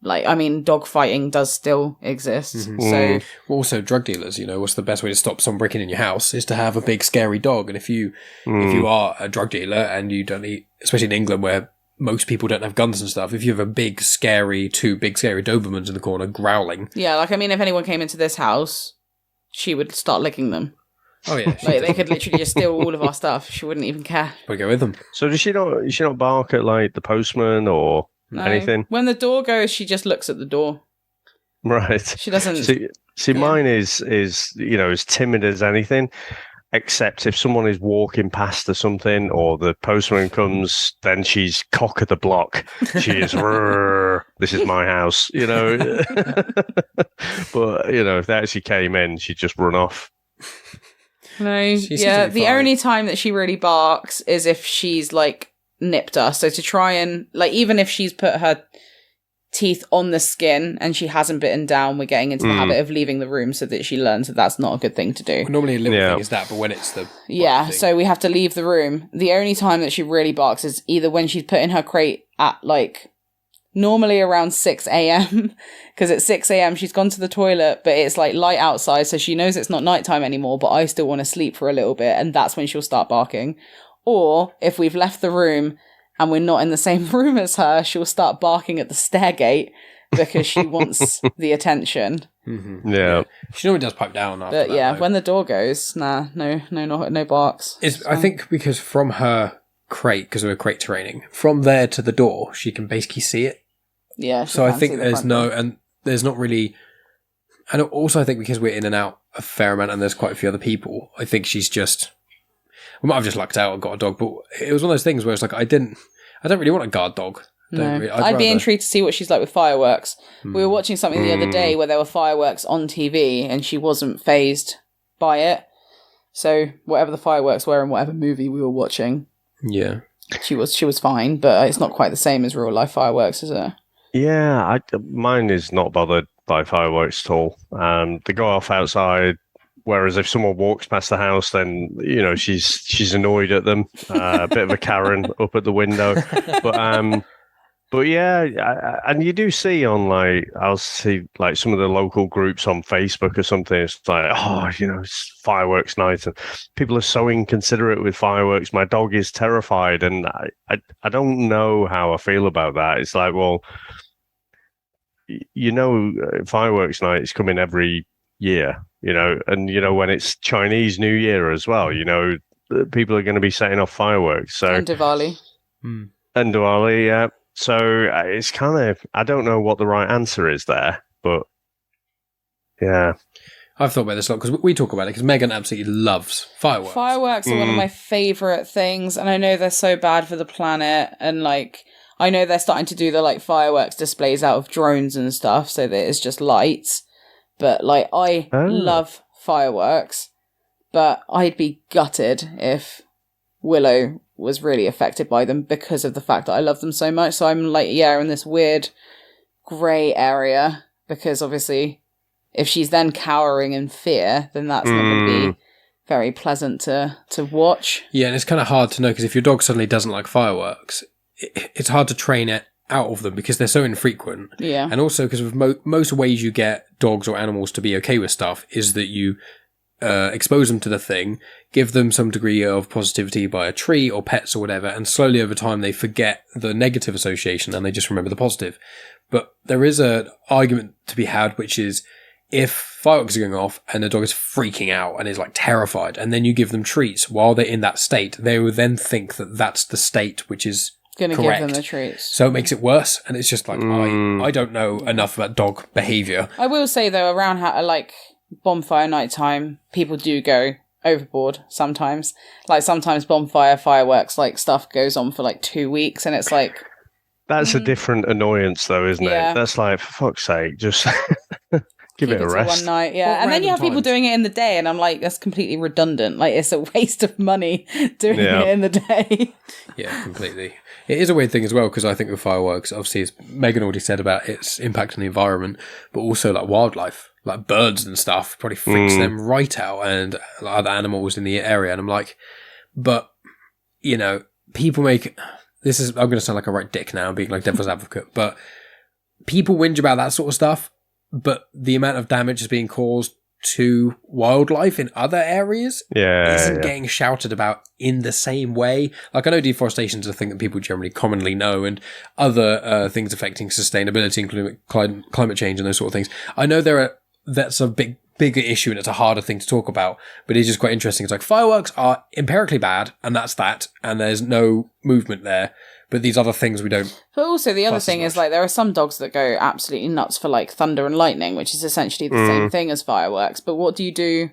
like, I mean, dog fighting does still exist. So also drug dealers, what's the best way to stop someone breaking in your house is to have a big scary dog. And if you are a drug dealer and you don't eat, especially in England where most people don't have guns and stuff, if you have a two big scary Dobermans in the corner growling. Yeah, like, I mean, if anyone came into this house, she would start licking them. Oh yeah, like they could literally just steal all of our stuff. She wouldn't even care. We go with them. So does she not bark at like the postman or anything? When the door goes, she just looks at the door. Right. She doesn't. See, mine is as timid as anything, except if someone is walking past or something, or the postman comes, then she's cock of the block. She is, this is my house, But if they actually came in, she'd just run off. No, the only time that she really barks is if she's like nipped us. So to try and like, even if she's put her teeth on the skin and she hasn't bitten down, we're getting into the habit of leaving the room so that she learns that that's not a good thing to do. Normally a little thing is that, but when it's the yeah, thing. so we have to leave the room. The only time that she really barks is either when she's put in her crate at like normally around 6 a.m. because at 6 a.m. she's gone to the toilet, but it's like light outside, so she knows it's not nighttime anymore, but I still want to sleep for a little bit, and that's when she'll start barking. Or if we've left the room and we're not in the same room as her, she'll start barking at the stairgate because she wants the attention. Mm-hmm. Yeah. She normally does pipe down after But that, yeah, though. when the door goes, no barks. I think because from her crate, because of her crate training, from there to the door, she can basically see it. Yeah. So I think there's not really, and also I think because we're in and out a fair amount and there's quite a few other people, I think she's just, we might have just lucked out and got a dog, but it was one of those things where it's like, I don't really want a guard dog. I'd be intrigued to see what she's like with fireworks. We were watching something the other day where there were fireworks on TV and she wasn't fazed by it. So whatever the fireworks were in whatever movie we were watching, yeah, she was fine, but it's not quite the same as real life fireworks, is it? Yeah, mine is not bothered by fireworks at all. They go off outside, whereas if someone walks past the house, then she's annoyed at them. A bit of a Karen up at the window, but yeah, and you do see I'll see like some of the local groups on Facebook or something. It's like, it's fireworks night, and people are so inconsiderate with fireworks. My dog is terrified, and I don't know how I feel about that. It's like, well, fireworks night is coming every year, and when it's Chinese New Year as well, people are going to be setting off fireworks. So And Diwali. And Diwali, yeah. So it's kind of, I don't know what the right answer is there, but yeah. I've thought about this a lot because we talk about it because Megan absolutely loves fireworks. Fireworks are one of my favourite things, and I know they're so bad for the planet, and I know they're starting to do the fireworks displays out of drones and stuff so that it's just lights, but I love fireworks, but I'd be gutted if Willow was really affected by them because of the fact that I love them so much. So I'm in this weird grey area, because obviously if she's then cowering in fear, then that's not going to be very pleasant to watch. Yeah, and it's kind of hard to know because if your dog suddenly doesn't like fireworks, it's hard to train it out of them because they're so infrequent. Yeah. And also because of most ways you get dogs or animals to be okay with stuff is that you expose them to the thing, give them some degree of positivity by a tree or pets or whatever, and slowly over time they forget the negative association and they just remember the positive. But there is an argument to be had, which is if fireworks are going off and the dog is freaking out and is terrified, and then you give them treats while they're in that state, they will then think that that's the state which is going to give them the treats. So it makes it worse, and it's just I don't know enough about dog behaviour. I will say though, around bonfire night time, people do go overboard sometimes. Sometimes bonfire fireworks stuff goes on for 2 weeks, and it's that's a different annoyance though, isn't it? That's for fuck's sake, just give it a rest. One night, yeah. And then you have people doing it in the day, and I'm that's completely redundant. It's a waste of money doing it in the day. Yeah, completely. It is a weird thing as well, because I think with fireworks, obviously, as Megan already said about its impact on the environment, but also wildlife, birds and stuff, probably freaks them right out, and other animals in the area. And I'm but, people make, I'm going to sound like a right dick now, being devil's advocate, but people whinge about that sort of stuff, but the amount of damage is being caused to wildlife in other areas isn't getting shouted about in the same way. I know deforestation is a thing that people generally commonly know, and other things affecting sustainability, including climate change and those sort of things. I know that's a bigger issue and it's a harder thing to talk about, but it's just quite interesting. It's fireworks are empirically bad, and that's that, and there's no movement there. But these other things we don't. But also the other thing is there are some dogs that go absolutely nuts for thunder and lightning, which is essentially the same thing as fireworks. But what do you do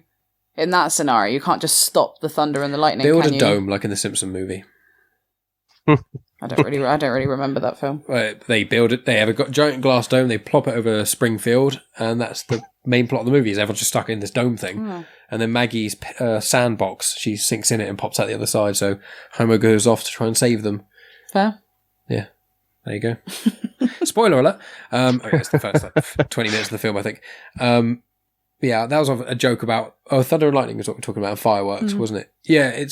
in that scenario? You can't just stop the thunder and the lightning. Build a dome like in the Simpson movie. I don't really remember that film. They build it. They have a giant glass dome. They plop it over Springfield, and that's the main plot of the movie. Is everyone's just stuck in this dome thing, and then Maggie's sandbox. She sinks in it and pops out the other side. So Homer goes off to try and save them. Fair. Yeah, there you go. Spoiler alert. Okay, it's the first 20 minutes of the film, I think. Yeah, that was a joke about thunder and lightning is what we're talking about, and fireworks, wasn't it? Yeah,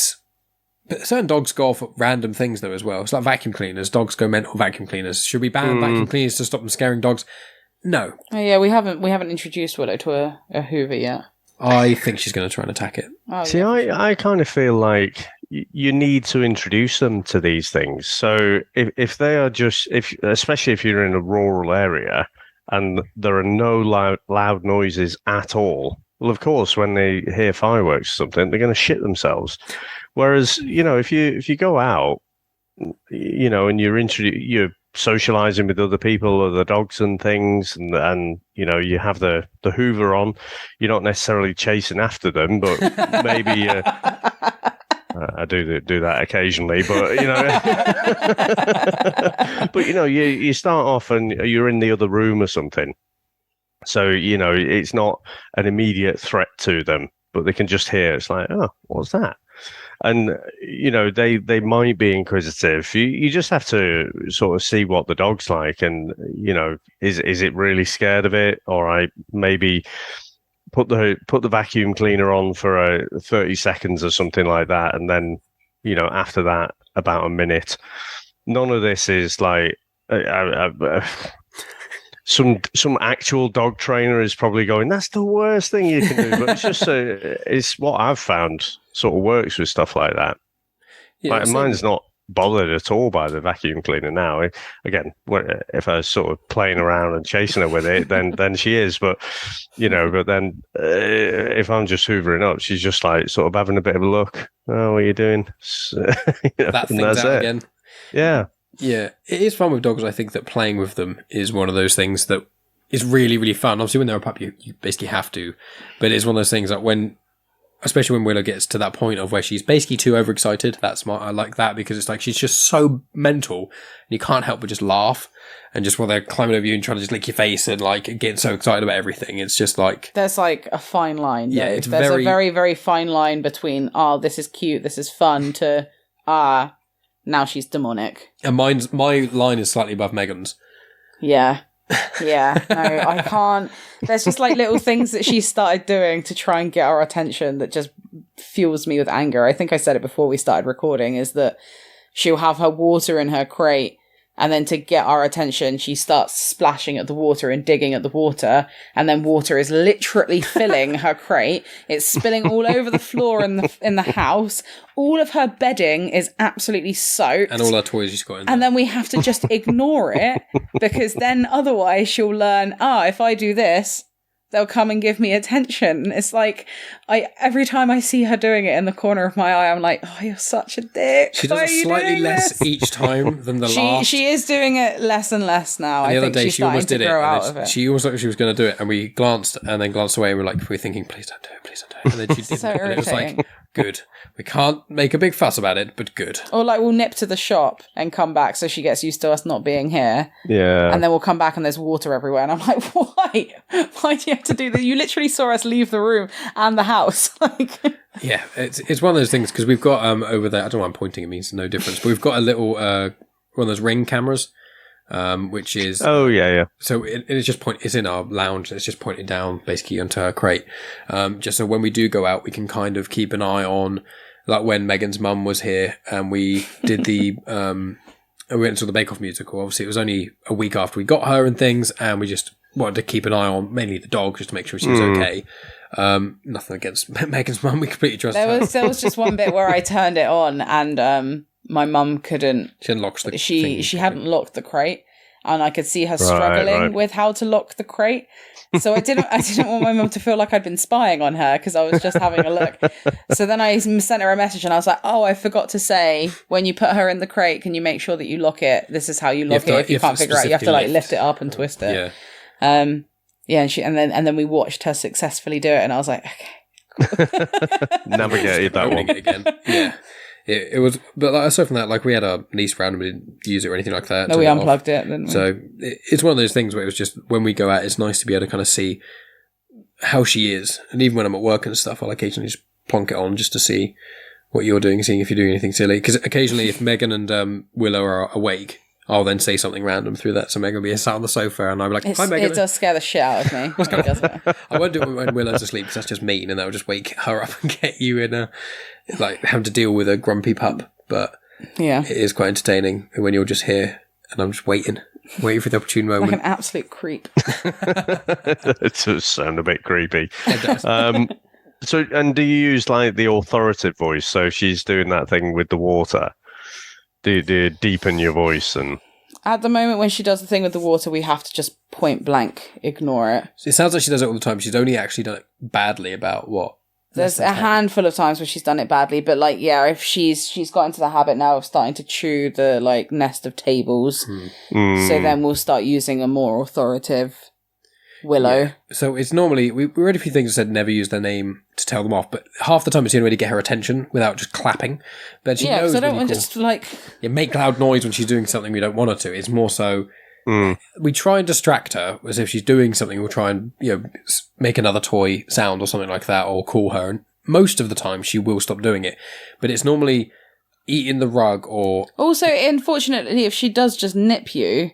but certain dogs go off at random things though as well. It's like vacuum cleaners. Dogs go mental vacuum cleaners. Should we ban vacuum cleaners to stop them scaring dogs? No. Oh, yeah, we haven't introduced Willow to a Hoover yet. I think she's going to try and attack it. Oh, see, yeah. I kind of feel like you need to introduce them to these things. So if they are especially if you're in a rural area and there are no loud noises at all, well, of course, when they hear fireworks or something, they're going to shit themselves. Whereas, if you go out, and you're socializing with other people, other dogs and things, and you have the Hoover on, you're not necessarily chasing after them, but maybe I do that occasionally, but you start off and you're in the other room or something, so it's not an immediate threat to them, but they can just hear. It's like, oh, what's that? And they might be inquisitive. You just have to sort of see what the dog's like, and is it really scared of it? Or I maybe put the vacuum cleaner on for 30 seconds or something like that, and then after that about a minute. None of this is like some actual dog trainer is probably going, that's the worst thing you can do, but it's just it's what I've found sort of works with stuff like that. Yeah, mine's not bothered at all by the vacuum cleaner now. Again, if I was sort of playing around and chasing her with it, then she is. But but then if I'm just hoovering up, she's just like sort of having a bit of a look. Oh, what are you doing? That thing's out again. Yeah. Yeah, it is fun with dogs. I think that playing with them is one of those things that is really, really fun. Obviously, when they're a pup, you basically have to. But it's one of those things that especially when Willow gets to that point of where she's basically too overexcited, that's smart. I like that because it's like she's just so mental and you can't help but just laugh. And just while they're climbing over you and trying to just lick your face and like getting so excited about everything, it's just like... There's like a fine line. Yeah, there's a very, very fine line between, this is cute, this is fun, to, now she's demonic. And my line is slightly above Megan's. Yeah. Yeah. No, I can't. There's just like little things that she started doing to try and get our attention that just fuels me with anger. I think I said it before we started recording, is that she'll have her water in her crate, and then to get our attention, she starts splashing at the water and digging at the water. And then water is literally filling her crate. It's spilling all over the floor in the house. All of her bedding is absolutely soaked. And all her toys she's got in there. And then we have to just ignore it, because then otherwise she'll learn, if I do this, they'll come and give me attention. It's like, every time I see her doing it in the corner of my eye, I'm like, oh, you're such a dick. She does it slightly less each time than the last. She is doing it less and less now. And the other day she almost did it. She almost looked like she was going to do it, and we glanced and then glanced away, and we're thinking, please don't do it, please don't do it. And then she did so it. And it was like, good. We can't make a big fuss about it, but good. Or like we'll nip to the shop and come back so she gets used to us not being here. Yeah. And then we'll come back and there's water everywhere. And I'm like, why? Why do you have to do this? You literally saw us leave the room and the house. Yeah, it's one of those things, because we've got over there, I don't know why I'm pointing, it means no difference, but we've got a little one of those Ring cameras, which is... Oh, yeah. So it's just it's in our lounge, it's just pointed down basically onto her crate. Just so when we do go out, we can kind of keep an eye on, like when Megan's mum was here and we did we went and saw the Bake Off musical. Obviously, it was only a week after we got her and things, and we just wanted to keep an eye on mainly the dog just to make sure she was okay. Nothing against Megan's mum, we completely trust her. There was just one bit where I turned it on and my mum couldn't. She hadn't locked the She hadn't locked the crate, and I could see her struggling with how to lock the crate. So I didn't want my mum to feel like I'd been spying on her, because I was just having a look. So then I sent her a message and I was like, I forgot to say, when you put her in the crate, can you make sure that you lock it? This is how you lock it. If you can't figure it out, you have to like lift it up and twist it. Yeah. And then we watched her successfully do it, and I was like, okay. Navigated that one again. Yeah. It was, but aside from that, like we had our niece around and we didn't use it or anything like that. No, we unplugged it, didn't we? So it's one of those things where it was just, when we go out, it's nice to be able to kind of see how she is. And even when I'm at work and stuff, I'll occasionally just plonk it on just to see what you're doing, seeing if you're doing anything silly. Because occasionally, if Megan and Willow are awake, I'll then say something random through that. So Megan will be sat on the sofa and I'll be like, hi Megan. It does scare the shit out of me. Doesn't it? I won't do it when Willow's asleep because that's just mean and that'll just wake her up and get you in having to deal with a grumpy pup. But yeah, it is quite entertaining when you're just here and I'm just waiting for the opportune moment. Like an absolute creep. It does sound a bit creepy. It does. So, and do you use like the authoritative voice? So if she's doing that thing with the water, do you deepen your voice? And at the moment, when she does the thing with the water, we have to just point blank ignore it. It sounds like she does it all the time. She's only actually done it badly about what? There's a handful of times where she's done it badly, but like, yeah, if she's got into the habit now of starting to chew the like nest of tables, so then we'll start using a more authoritative Willow. Yeah. So it's normally we read a few things that said never use their name to tell them off, but half the time it's the only way to get her attention without just clapping. But she knows. I don't want just like make loud noise when she's doing something we don't want her to. It's more so. We try and distract her as if she's doing something. We'll try and make another toy sound or something like that, or call her. And most of the time, she will stop doing it. But it's normally eating the rug or. Also, unfortunately, if she does just nip you,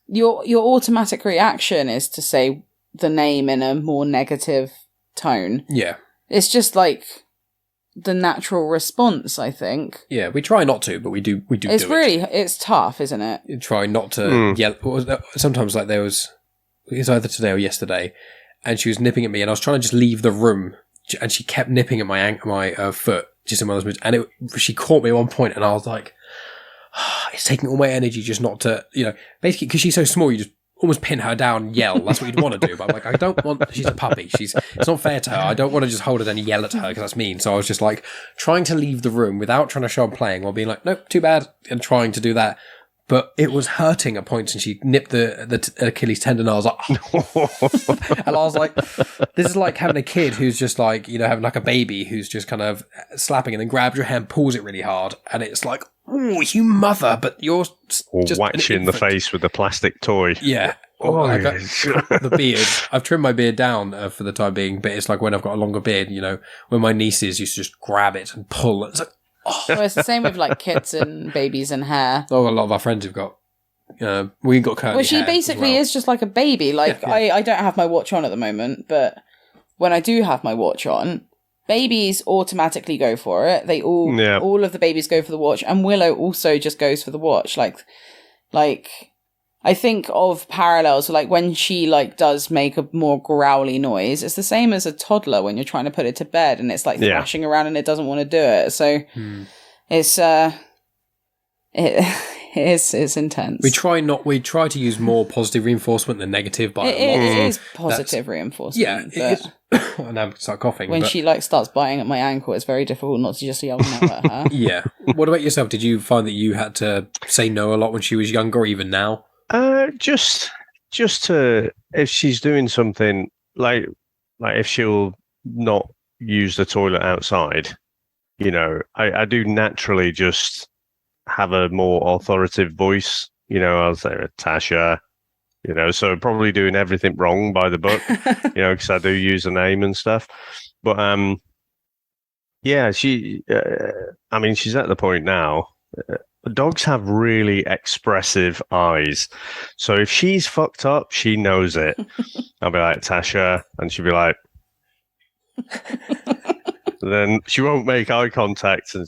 your automatic reaction is to say the name in a more negative tone. Yeah, it's just like the natural response, I think. Yeah, we try not to, but we do. It's tough, isn't it? You try not to yell. Sometimes, like it was either today or yesterday, and she was nipping at me, and I was trying to just leave the room, and she kept nipping at my foot, just in one of those moods. And she caught me at one point, and I was like, it's taking all my energy just not to, basically because she's so small, you just almost pin her down and yell. That's what you'd want to do. But I'm like, I don't want, she's a puppy. It's not fair to her. I don't want to just hold her and yell at her because that's mean. So I was just like trying to leave the room without trying to show I'm playing while being like, nope, too bad. And trying to do that. But it was hurting at points and she nipped the Achilles tendon. And I was like, oh. And I was like, this is like having a kid who's just like, having like a baby who's just kind of slapping and then grabs your hand, pulls it really hard. And it's like, oh, you mother, but you're just whacks you in the face with a plastic toy. Yeah. The beard. I've trimmed my beard down for the time being, but it's like when I've got a longer beard, when my nieces used to just grab it and pull. It's like, oh. Well, it's the same with like kids and babies and hair. Oh, a lot of our friends have got. We got curly Well, she hair basically is just like a baby. Like yeah. I don't have my watch on at the moment, but when I do have my watch on, babies automatically go for it. They all of the babies go for the watch, and Willow also just goes for the watch. Like I think of parallels, like when she like does make a more growly noise, it's the same as a toddler when you're trying to put it to bed and it's like thrashing around and it doesn't want to do it. So it's intense. We try to use more positive reinforcement than negative, but it is positive reinforcement. Yeah, and I'm start coughing. When she like starts biting at my ankle, it's very difficult not to just yell no at her. Yeah. What about yourself? Did you find that you had to say no a lot when she was younger, or even now? Just to, if she's doing something like if she'll not use the toilet outside, I do naturally just have a more authoritative voice. I'll say Tasha, so probably doing everything wrong by the book, because I do use a name and stuff. But yeah, she's at the point now. Dogs have really expressive eyes. So if she's fucked up, she knows it. I'll be like, Tasha, and she'll be like, then she won't make eye contact. And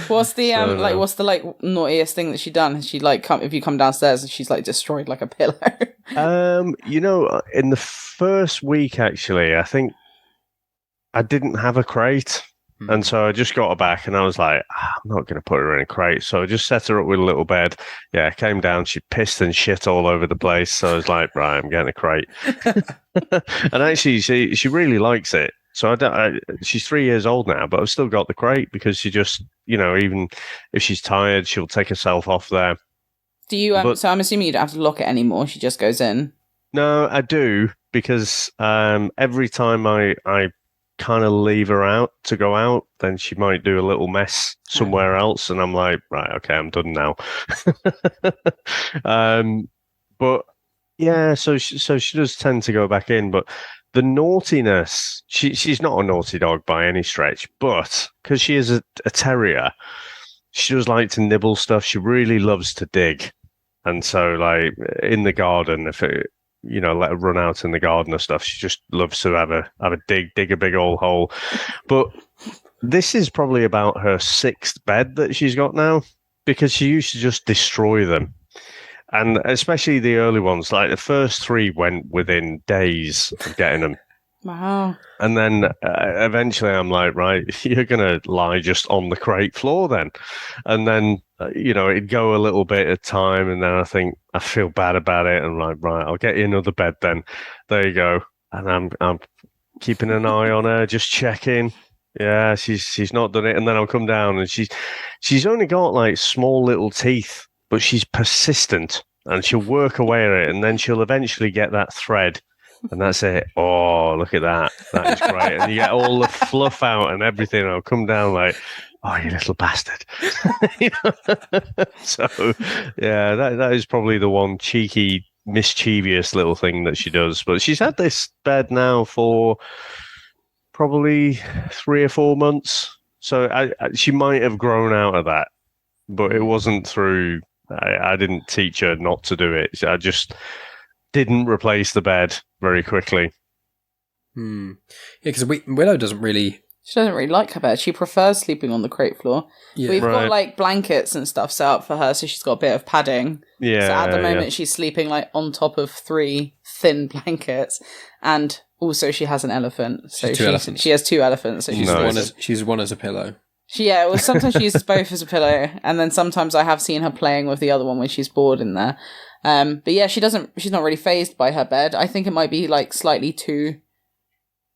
what's the naughtiest thing that she done? Has she if you come downstairs and she's like destroyed like a pillow? In the first week, actually, I think I didn't have a crate. And so I just got her back and I was like, I'm not going to put her in a crate. So I just set her up with a little bed. Yeah, came down. She pissed and shit all over the place. So I was like, right, I'm getting a crate. And actually, she really likes it. So she's 3 years old now, but I've still got the crate because she just, even if she's tired, she'll take herself off there. Do you, so I'm assuming you don't have to lock it anymore. She just goes in. No, I do because every time I kind of leave her out to go out, then she might do a little mess somewhere else, and I'm like, right, okay, I'm done now. But yeah, so she does tend to go back in, but the naughtiness, she's not a naughty dog by any stretch, but because she is a terrier, she does like to nibble stuff. She really loves to dig. And so, like, in the garden, if it, let her run out in the garden or stuff, she just loves to have a dig a big old hole. But this is probably about her 6th bed that she's got now, because she used to just destroy them. And especially the early ones, like the first 3 went within days of getting them. Wow. And then eventually I'm like, right, you're going to lie just on the crate floor then. And then, it'd go a little bit at a time. And then I think I feel bad about it. And I'm like, right, I'll get you another bed then. There you go. And I'm keeping an eye on her, just checking. Yeah, she's not done it. And then I'll come down and she's only got like small little teeth, but she's persistent and she'll work away at it. And then she'll eventually get that thread. And that's it. Oh, look at that. That is great. And you get all the fluff out and everything. And I'll come down like, oh, you little bastard. So, yeah, that is probably the one cheeky, mischievous little thing that she does. But she's had this bed now for probably 3 or 4 months. So she might have grown out of that. But it wasn't through... I didn't teach her not to do it. I just didn't replace the bed very quickly. Yeah, because Willow doesn't really... She doesn't really like her bed. She prefers sleeping on the crate floor. Yeah. We've got like blankets and stuff set up for her, so she's got a bit of padding. Yeah. So at the moment she's sleeping like on top of 3 thin blankets, and also she has an elephant. So she has 2 elephants. So she's one as a pillow. Sometimes she uses both as a pillow, and then sometimes I have seen her playing with the other one when she's bored in there. But yeah, she's not really fazed by her bed. I think it might be like slightly too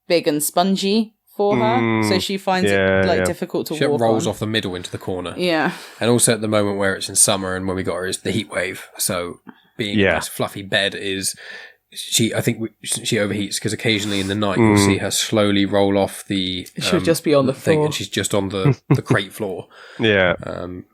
big and spongy for her, so she finds it difficult to walk on. She rolls off the middle into the corner. Yeah. And also at the moment where it's in summer and when we got her is the heat wave. So being in this fluffy bed is... I think she overheats because occasionally in the night you'll see her slowly roll off the... She'll just be on the thing, floor. and she's just on the crate floor. Yeah.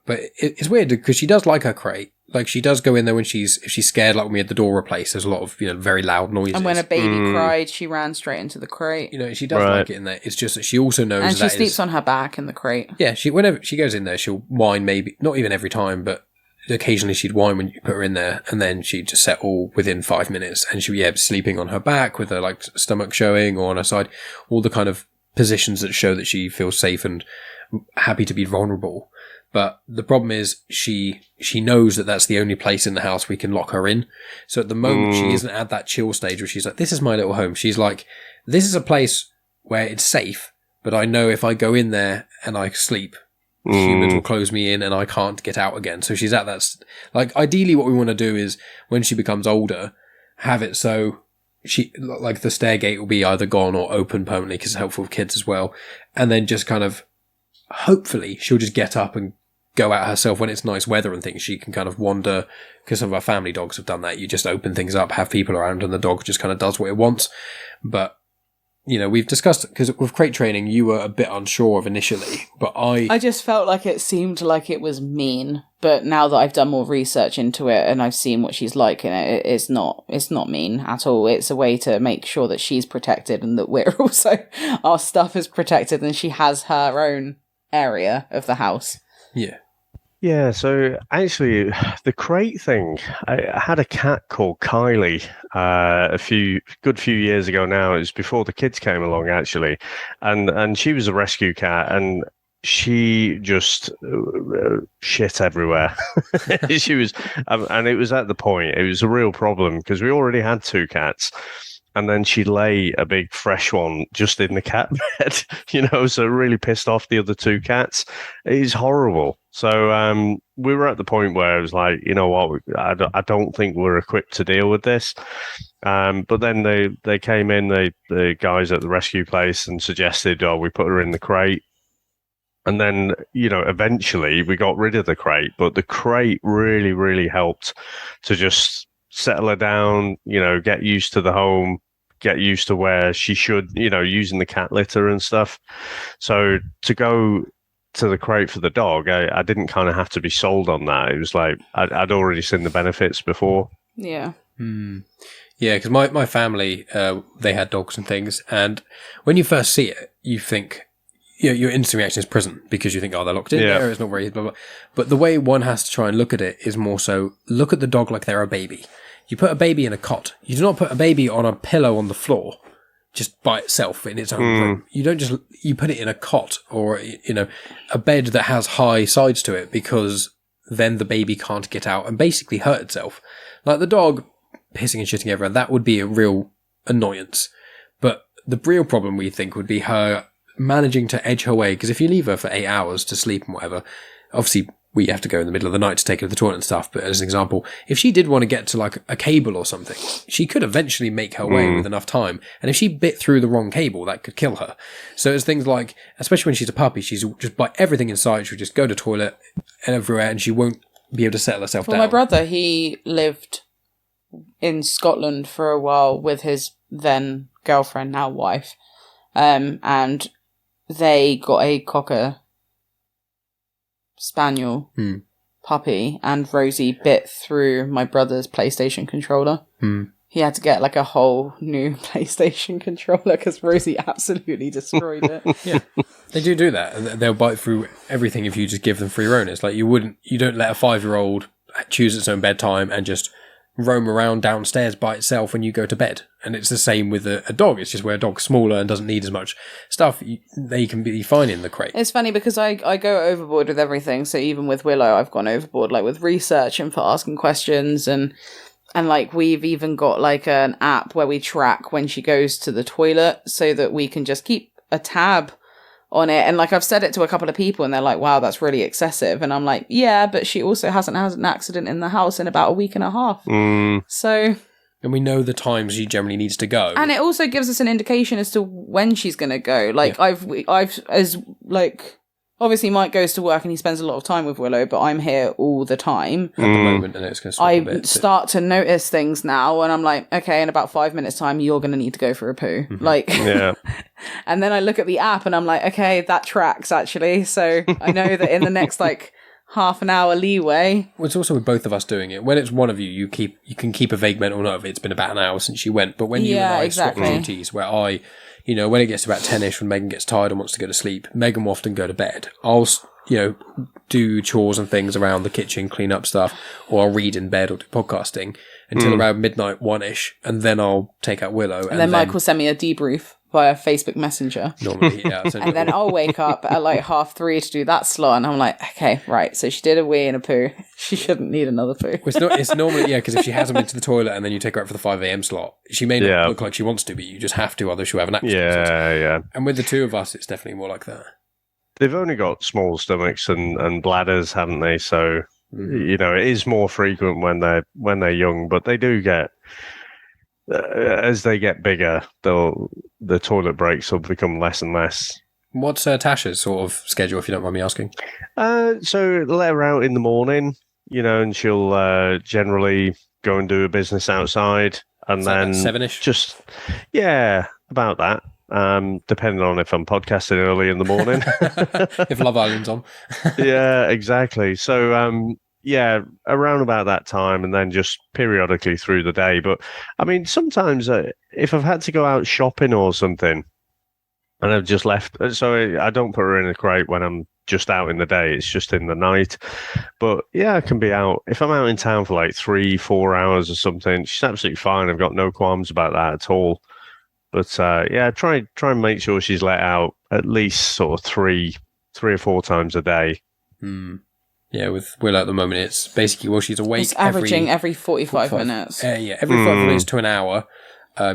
But it's weird because she does like her crate. Like she does go in there if she's scared, like when we had the door replaced, there's a lot of very loud noises. And when a baby cried, she ran straight into the crate. She does like it in there. It's just that she also knows and she sleeps on her back in the crate. Yeah, whenever she goes in there, she'll whine, maybe not even every time, but occasionally she'd whine when you put her in there, and then she'd just settle within 5 minutes, and she'd be sleeping on her back with her like stomach showing or on her side, all the kind of positions that show that she feels safe and happy to be vulnerable. But the problem is she knows that that's the only place in the house we can lock her in. So at the moment she isn't at that chill stage where she's like, this is my little home. She's like, this is a place where it's safe, but I know if I go in there and I sleep, humans will close me in and I can't get out again. So she's at that... Like, ideally what we want to do is, when she becomes older, have it so she... Like, the stair gate will be either gone or open permanently, because it's helpful for kids as well. And then just kind of... Hopefully, she'll just get up and go out herself when it's nice weather and things. She can kind of wander, because some of our family dogs have done that. You just open things up, have people around, and the dog just kind of does what it wants. But... we've discussed, because with crate training, you were a bit unsure of initially, but I just felt like it seemed like it was mean, but now that I've done more research into it and I've seen what she's like in it, it's not mean at all. It's a way to make sure that she's protected and that we're also, our stuff is protected and she has her own area of the house. Yeah. Yeah, so actually, the crate thing, I had a cat called Kylie a good few years ago now. It was before the kids came along, actually. And she was a rescue cat, and she just shit everywhere. She was, and it was at the point, it was a real problem, because we already had 2 cats. And then she'd lay a big fresh one just in the cat bed, so it really pissed off the other 2 cats. It is horrible. So we were at the point where I was like, you know what, I don't think we're equipped to deal with this. But then they came in, the guys at the rescue place, and suggested, we put her in the crate. And then, eventually we got rid of the crate, but the crate really, really helped to just settle her down, get used to the home, get used to where she should, using the cat litter and stuff. So to go to the crate for the dog, I didn't kind of have to be sold on that. It was like, I'd already seen the benefits before. Yeah. Yeah, because my family, they had dogs and things. And when you first see it, you think, your instant reaction is prison because you think, oh, they're locked in there, it's not very blah, blah. But the way one has to try and look at it is more so look at the dog like they're a baby. You put a baby in a cot. You do not put a baby on a pillow on the floor just by itself in its own room. You don't just, you put it in a cot or, a bed that has high sides to it, because then the baby can't get out and basically hurt itself. Like the dog pissing and shitting everywhere, that would be a real annoyance. But the real problem, we think, would be her managing to edge her way, because if you leave her for 8 hours to sleep and whatever, obviously we have to go in the middle of the night to take her to the toilet and stuff, but as an example, if she did want to get to like a cable or something, she could eventually make her way with enough time, and if she bit through the wrong cable, that could kill her. So it's things like, especially when she's a puppy, she's just bite everything in sight, she'll just go to the toilet and everywhere, and she won't be able to settle herself down. My brother, he lived in Scotland for a while with his then girlfriend, now wife, and they got a cocker spaniel puppy, and Rosie bit through my brother's PlayStation controller. He had to get like a whole new PlayStation controller because Rosie absolutely destroyed it. Yeah, they do that. They'll bite through everything if you just give them free rein. It's like you don't let a 5-year-old choose its own bedtime and just roam around downstairs by itself when you go to bed. And it's the same with a dog. It's just where a dog's smaller and doesn't need as much stuff, they can be fine in the crate. It's funny because I go overboard with everything. So even with Willow, I've gone overboard, like with research and for asking questions, and like we've even got like an app where we track when she goes to the toilet so that we can just keep a tab on it. And like I've said it to a couple of people and they're like, wow, that's really excessive. And I'm like, yeah, but she also hasn't had an accident in the house in about a week and a half. So... And we know the times she generally needs to go. And it also gives us an indication as to when she's going to go. Like I've as like, obviously Mike goes to work and he spends a lot of time with Willow, but I'm here all the time. At the moment, and it's going to stop a bit. Start to notice things now, and I'm like, okay, in about 5 minutes time, you're going to need to go for a poo. Like, and then I look at the app and I'm like, okay, that tracks actually. So I know that in the next like half an hour leeway. Well, it's also with both of us doing it. When it's one of you, you can keep a vague mental note of it. It's been about an hour since you went. But when you and I swap duties, where I, when it gets to about 10ish, when Megan gets tired and wants to go to sleep, Megan will often go to bed. I'll, do chores and things around the kitchen, clean up stuff, or I'll read in bed or do podcasting until around midnight, 1ish, and then I'll take out Willow. And then Mike will send me a debrief via Facebook Messenger. Normally, yeah. And then I'll wake up at like 3:30 to do that slot, and I'm like, okay, right, so she did a wee and a poo. She shouldn't need another poo. It's normally, because if she hasn't been to the toilet and then you take her out for the 5 a.m. slot, she may not look like she wants to, but you just have to, otherwise she'll have an accident. Yeah. And with the two of us, it's definitely more like that. They've only got small stomachs and bladders, haven't they? So, it is more frequent when they're young, but they do get... as they get bigger, the toilet breaks will become less and less. What's Tasha's sort of schedule, if you don't mind me asking? So let her out in the morning, and she'll generally go and do a business outside, and then 7ish. Just about that. Depending on if I'm podcasting early in the morning, if Love Island's on. Yeah, exactly. So around about that time, and then just periodically through the day. But I mean, sometimes if I've had to go out shopping or something, and I've just left, so I don't put her in a crate when I'm just out in the day. It's just in the night. But yeah, I can be out if I'm out in town for like 3-4 hours or something. She's absolutely fine. I've got no qualms about that at all. But try and make sure she's let out at least sort of three or four times a day. Yeah, with Willow at the moment, it's basically, she's awake. It's averaging every 45 minutes. Every 45 minutes to an hour,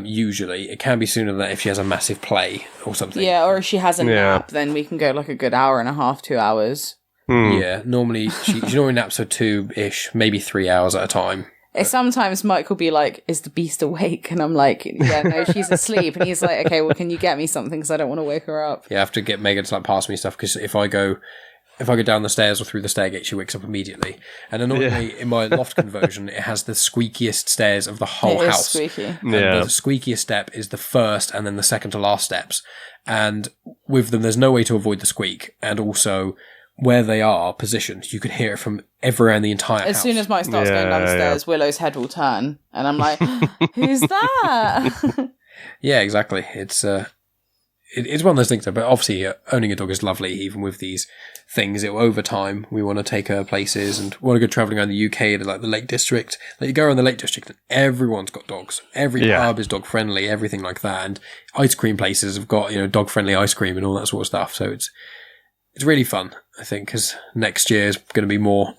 usually. It can be sooner than that if she has a massive play or something. Yeah, or if she has a nap, then we can go like a good hour and a half, 2 hours. Yeah, normally, she normally naps for 2-ish, maybe 3 hours at a time. Sometimes Mike will be like, is the beast awake? And I'm like, yeah, no, she's asleep. And he's like, okay, well, can you get me something? Because I don't want to wake her up. Yeah, I have to get Megan to pass me stuff, because if I go down the stairs or through the stairgate, she wakes up immediately. And annoyingly, in my loft conversion, it has the squeakiest stairs of the whole house. Squeaky. And the squeakiest step is the first and then the second to last steps. And with them, there's no way to avoid the squeak. And also, where they are positioned, you can hear it from everywhere in the entire house. As soon as Mike starts going down the stairs, Willow's head will turn. And I'm like, who's that? Yeah, exactly. It's it's one of those things. But obviously, owning a dog is lovely, even with these things. Over time, we want to take her places and want to go traveling around the UK to like the Lake District. Like you go around the Lake District, and everyone's got dogs. Every pub is dog friendly, everything like that. And ice cream places have got dog friendly ice cream and all that sort of stuff. So it's really fun, I think, because next year is going to be more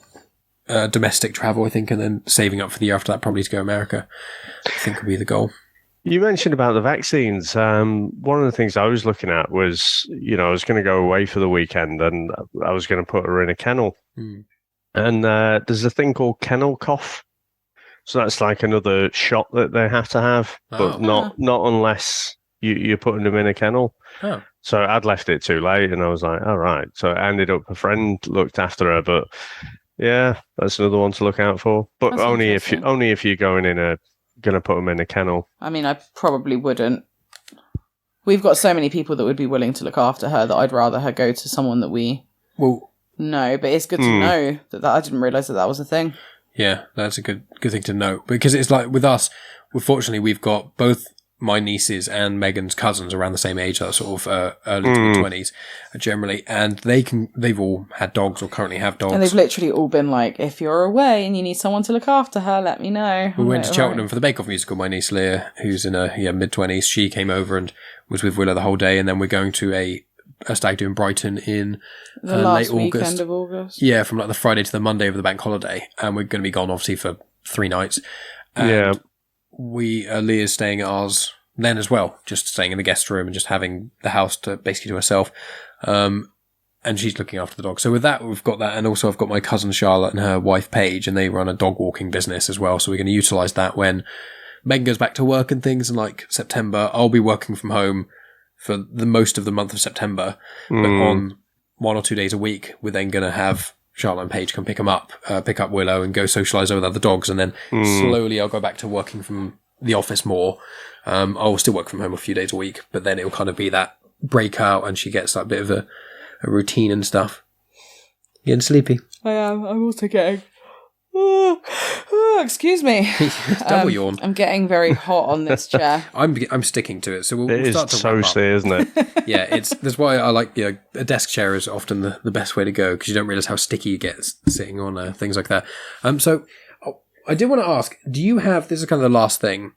domestic travel, I think, and then saving up for the year after that probably to go America, I think will be the goal. You mentioned about the vaccines. One of the things I was looking at was, I was going to go away for the weekend and I was going to put her in a kennel. And there's a thing called kennel cough. So that's like another shot that they have to have, but not unless you're putting them in a kennel. Oh. So I'd left it too late and I was like, all right. So I ended up, a friend looked after her, but yeah, that's another one to look out for. But That's only if you're going to put them in a kennel. I mean, I probably wouldn't. We've got so many people that would be willing to look after her that I'd rather her go to someone that we know. But it's good to know that I didn't realise that was a thing. Yeah, that's a good thing to know. Because it's like with us, fortunately, we've got both my nieces and Megan's cousins around the same age, sort of early to mid-20s generally, and they've all had dogs or currently have dogs. And they've literally all been like, if you're away and you need someone to look after her, let me know. We went to Cheltenham for the Bake Off musical. My niece Leah, who's in her mid-20s, she came over and was with Willow the whole day, and then we're going to a stag do in Brighton in the last late August. Weekend of August. Yeah, from like the Friday to the Monday of the bank holiday, and we're going to be gone obviously for 3 nights. And Leah's staying at ours then as well, just staying in the guest room and just having the house basically to herself. And she's looking after the dog. So with that, we've got that. And also I've got my cousin Charlotte and her wife Paige, and they run a dog walking business as well. So we're going to utilise that when Megan goes back to work and things in like September. I'll be working from home for the most of the month of September. But on 1 or 2 days a week, we're then going to have Charlotte and Paige come pick up Willow and go socialise with other dogs. And then slowly I'll go back to working from the office more. I'll still work from home a few days a week, but then it'll kind of be that breakout and she gets that bit of a routine and stuff. You getting sleepy? I am. I'm also getting... excuse me. Double yawn. I'm getting very hot on this chair. I'm sticking to it, so we'll start to so toasty, isn't it? Yeah, that's why I like a desk chair is often the best way to go, because you don't realise how sticky you get sitting on things like that. So I did want to ask, do you have, this is kind of the last thing,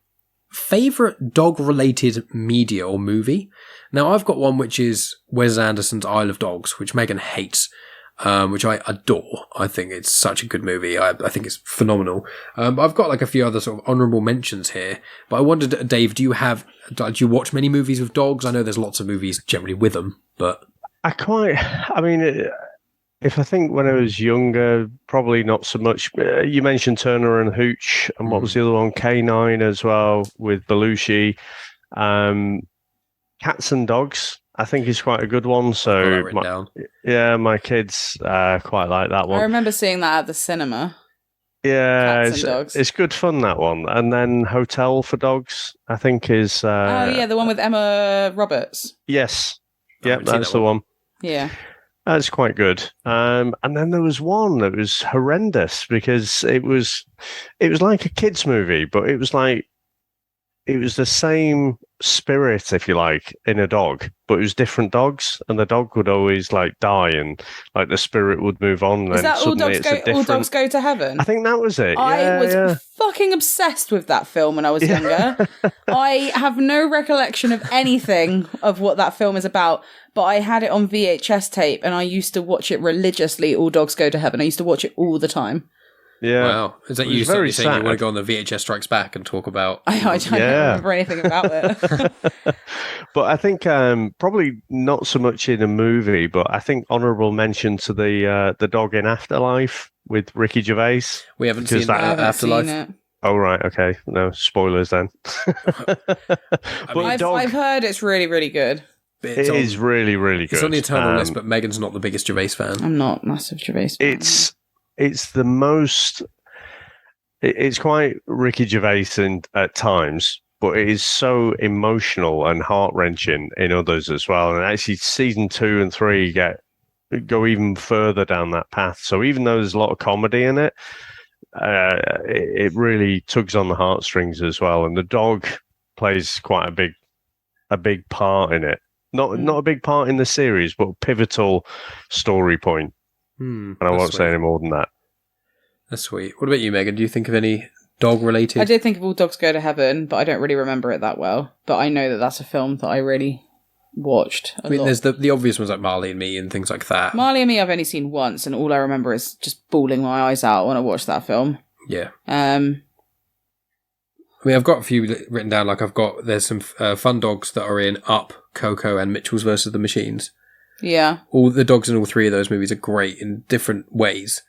favourite dog-related media or movie? Now, I've got one which is Wes Anderson's Isle of Dogs, which Megan hates, which I adore. I think it's such a good movie. I think it's phenomenal. But I've got like a few other sort of honourable mentions here. But I wondered, Dave, do you watch many movies with dogs? I know there's lots of movies generally with them, but... If I think when I was younger, probably not so much. You mentioned Turner and Hooch, and what was the other one? K9 as well, with Belushi. Cats and Dogs, I think, is quite a good one. So, my kids quite like that one. I remember seeing that at the cinema. Yeah, Cats and Dogs. It's good fun, that one. And then Hotel for Dogs, I think, is... the one with Emma Roberts. Yes. Yep, that's the one. Yeah. That's quite good. And then there was one that was horrendous because it was like a kids movie, but it was the same spirit, if you like, in a dog, but it was different dogs, and the dog would always like die, and like the spirit would move on. Is that All Dogs Go to Heaven? I think that was it. I was fucking obsessed with that film when I was younger. I have no recollection of anything of what that film is about, but I had it on VHS tape, and I used to watch it religiously. All Dogs Go to Heaven. I used to watch it all the time. Yeah. Wow. Is that you saying you want to go on the VHS Strikes Back and talk about... I don't remember anything about it. But I think probably not so much in a movie, but I think honourable mention to the dog in Afterlife with Ricky Gervais. We haven't seen that Afterlife. Seen it. Oh, right. Okay. No, spoilers then. I've heard it's really, really good. It is really, really good. It's on the eternal list, but Megan's not the biggest Gervais fan. I'm not a massive Gervais fan. It's the most... It's quite Ricky Gervais at times, but it is so emotional and heart-wrenching in others as well. And actually, season 2 and 3 go even further down that path. So even though there's a lot of comedy in it, it really tugs on the heartstrings as well. And the dog plays quite a big part in it. Not a big part in the series, but pivotal story point. And I won't say any more than that. That's sweet. What about you, Megan? Do you think of any dog-related? I did think of All Dogs Go to Heaven, but I don't really remember it that well. But I know that that's a film that I really watched a lot. There's the obvious ones like Marley and Me and things like that. Marley and Me I've only seen once, and all I remember is just bawling my eyes out when I watched that film. Yeah. I've got a few written down. Like there's some fun dogs that are in Up, Coco, and Mitchell's versus the Machines. Yeah. All the dogs in all three of those movies are great in different ways.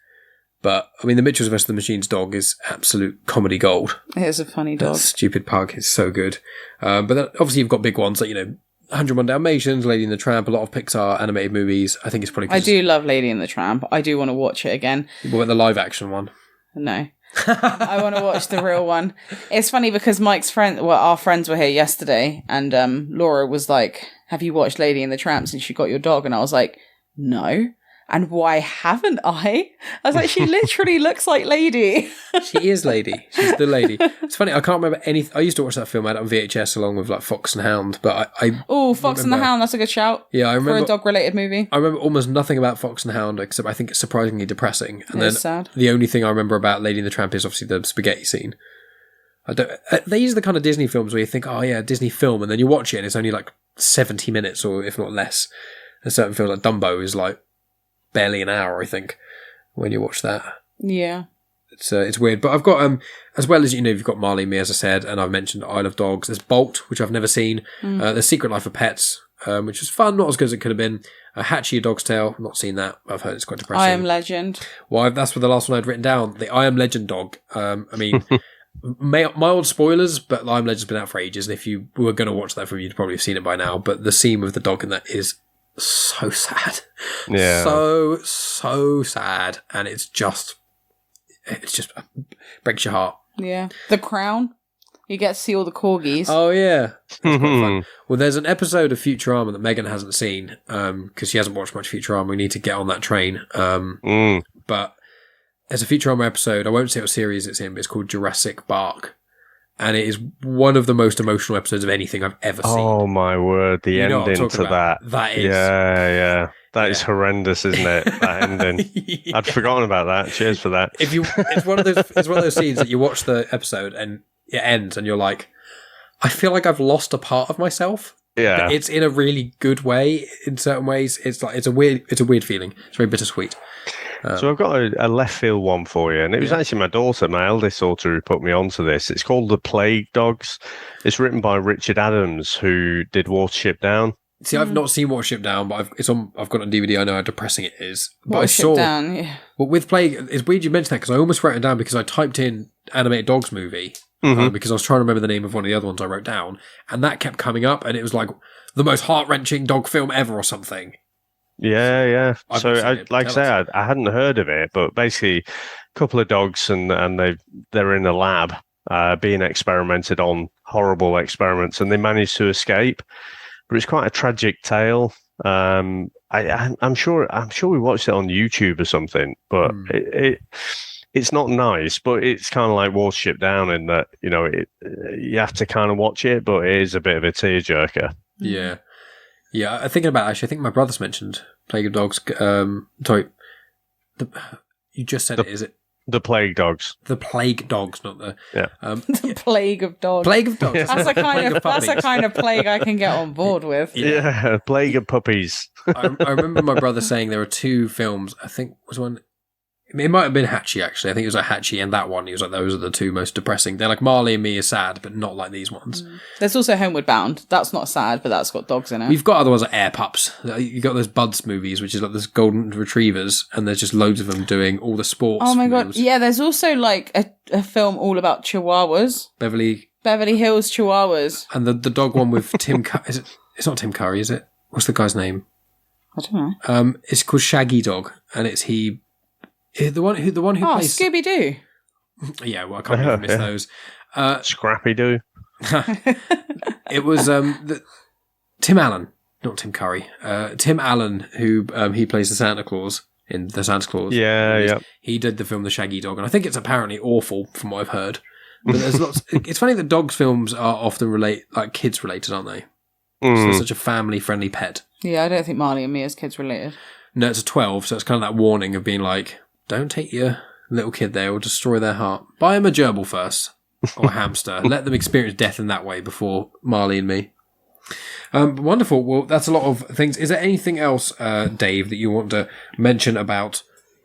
But, I mean, the Mitchells vs. the Machines dog is absolute comedy gold. It is a funny dog. That stupid pug is so good. But then, obviously you've got big ones like, 101 Dalmatians, Lady and the Tramp, a lot of Pixar animated movies. I think it's probably... I do love Lady and the Tramp. I do want to watch it again. What about the live action one? No. I want to watch the real one. It's funny because our friends were here yesterday, and Laura was like, "Have you watched Lady and the Tramp since you got your dog?" And I was like, "No." And why haven't I? I was like, she literally looks like Lady. She is Lady. She's the lady. It's funny, I can't remember anything. I used to watch that film, I had it on VHS along with like Fox and Hound, but Oh, Fox and the Hound, that's a good shout. Yeah, I remember. For a dog-related movie. I remember almost nothing about Fox and Hound, except I think it's surprisingly depressing. And it's sad. The only thing I remember about Lady and the Tramp is obviously the spaghetti scene. These are the kind of Disney films where you think, oh yeah, Disney film, and then you watch it and it's only like 70 minutes or if not less. And certain films like Dumbo is like barely an hour, I think, when you watch that. Yeah. It's weird. But I've got, as well as, you've got Marley and Me, as I said, and I've mentioned Isle of Dogs. There's Bolt, which I've never seen. There's Secret Life of Pets, which was fun, not as good as it could have been. Hatchie, A Dog's Tale, not seen that. I've heard it's quite depressing. I Am Legend. Well, that's the last one I'd written down. The I Am Legend dog. I mean, mild spoilers, but I Am Legend's been out for ages, and if you were going to watch that film, you'd probably have seen it by now. But the scene with the dog in that is so sad. Yeah. So sad. And it just breaks your heart. Yeah. The Crown. You get to see all the corgis. Oh, yeah. That's quite fun. Well, there's an episode of Futurama that Megan hasn't seen because she hasn't watched much Futurama. We need to get on that train. But there's a Futurama episode. I won't say what series it's in, but it's called Jurassic Bark. And it is one of the most emotional episodes of anything I've ever seen. Oh, my word. The ending to that. That is. Yeah. That is horrendous, isn't it? That ending. Yeah. I'd forgotten about that. Cheers for that. It's one of those scenes that you watch the episode and it ends and you're like, I feel like I've lost a part of myself. Yeah. But it's in a really good way in certain ways. It's a weird feeling. It's very bittersweet. So I've got a left field one for you, and it was actually my daughter, my eldest daughter, who put me onto this. It's called The Plague Dogs. It's written by Richard Adams, who did Watership Down. See, I've not seen Watership Down, but I've got it on DVD. I know how depressing it is. But Watership Down, yeah. Well, with Plague, it's weird you mentioned that because I almost wrote it down because I typed in animated dogs movie because I was trying to remember the name of one of the other ones I wrote down, and that kept coming up, and it was like the most heart-wrenching dog film ever or something. Yeah. So, I say, I hadn't heard of it, but basically, a couple of dogs and they're in a lab being experimented on, horrible experiments, and they manage to escape. But it's quite a tragic tale. I'm sure we watched it on YouTube or something, but it's not nice. But it's kind of like Watership Down in that you have to kind of watch it, but it is a bit of a tearjerker. Yeah. Yeah, I'm thinking about actually. I think my brother's mentioned Plague of Dogs. Sorry, you just said it. Is it The Plague Dogs? The Plague Dogs, not the the Plague of Dogs. Plague of Dogs. That's a kind of plague I can get on board with. Yeah, Plague of Puppies. I remember my brother saying there were two films. I think was one. It might have been Hatchie, actually. I think it was like Hatchie and that one. He was like, those are the two most depressing. They're like Marley and Me is sad, but not like these ones. There's also Homeward Bound. That's not sad, but that's got dogs in it. We've got other ones like Air Pups. You've got those Buds movies, which is like those golden retrievers, and there's just loads of them doing all the sports. Oh my God. Yeah, there's also like a film all about chihuahuas. Beverly Hills Chihuahuas. And the dog one with Tim Curry. It's not Tim Curry, is it? What's the guy's name? I don't know. It's called Shaggy Dog, and it's the one who plays Scooby Doo. Yeah, well, I can't even miss those. Scrappy Doo. It was Tim Allen, not Tim Curry. Tim Allen, who he plays the Santa Claus in the Santa Claus. Yeah. He did the film The Shaggy Dog, and I think it's apparently awful from what I've heard. But there's lots. It's funny that dogs films are often kids related, aren't they? So they're such a family-friendly pet. Yeah, I don't think Marley and me as kids related. No, it's a 12, so it's kind of that warning of being like, don't take your little kid there or destroy their heart. Buy them a gerbil first, or a hamster. Let them experience death in that way before Marley and me. Wonderful. Well, that's a lot of things. Is there anything else, Dave, that you want to mention about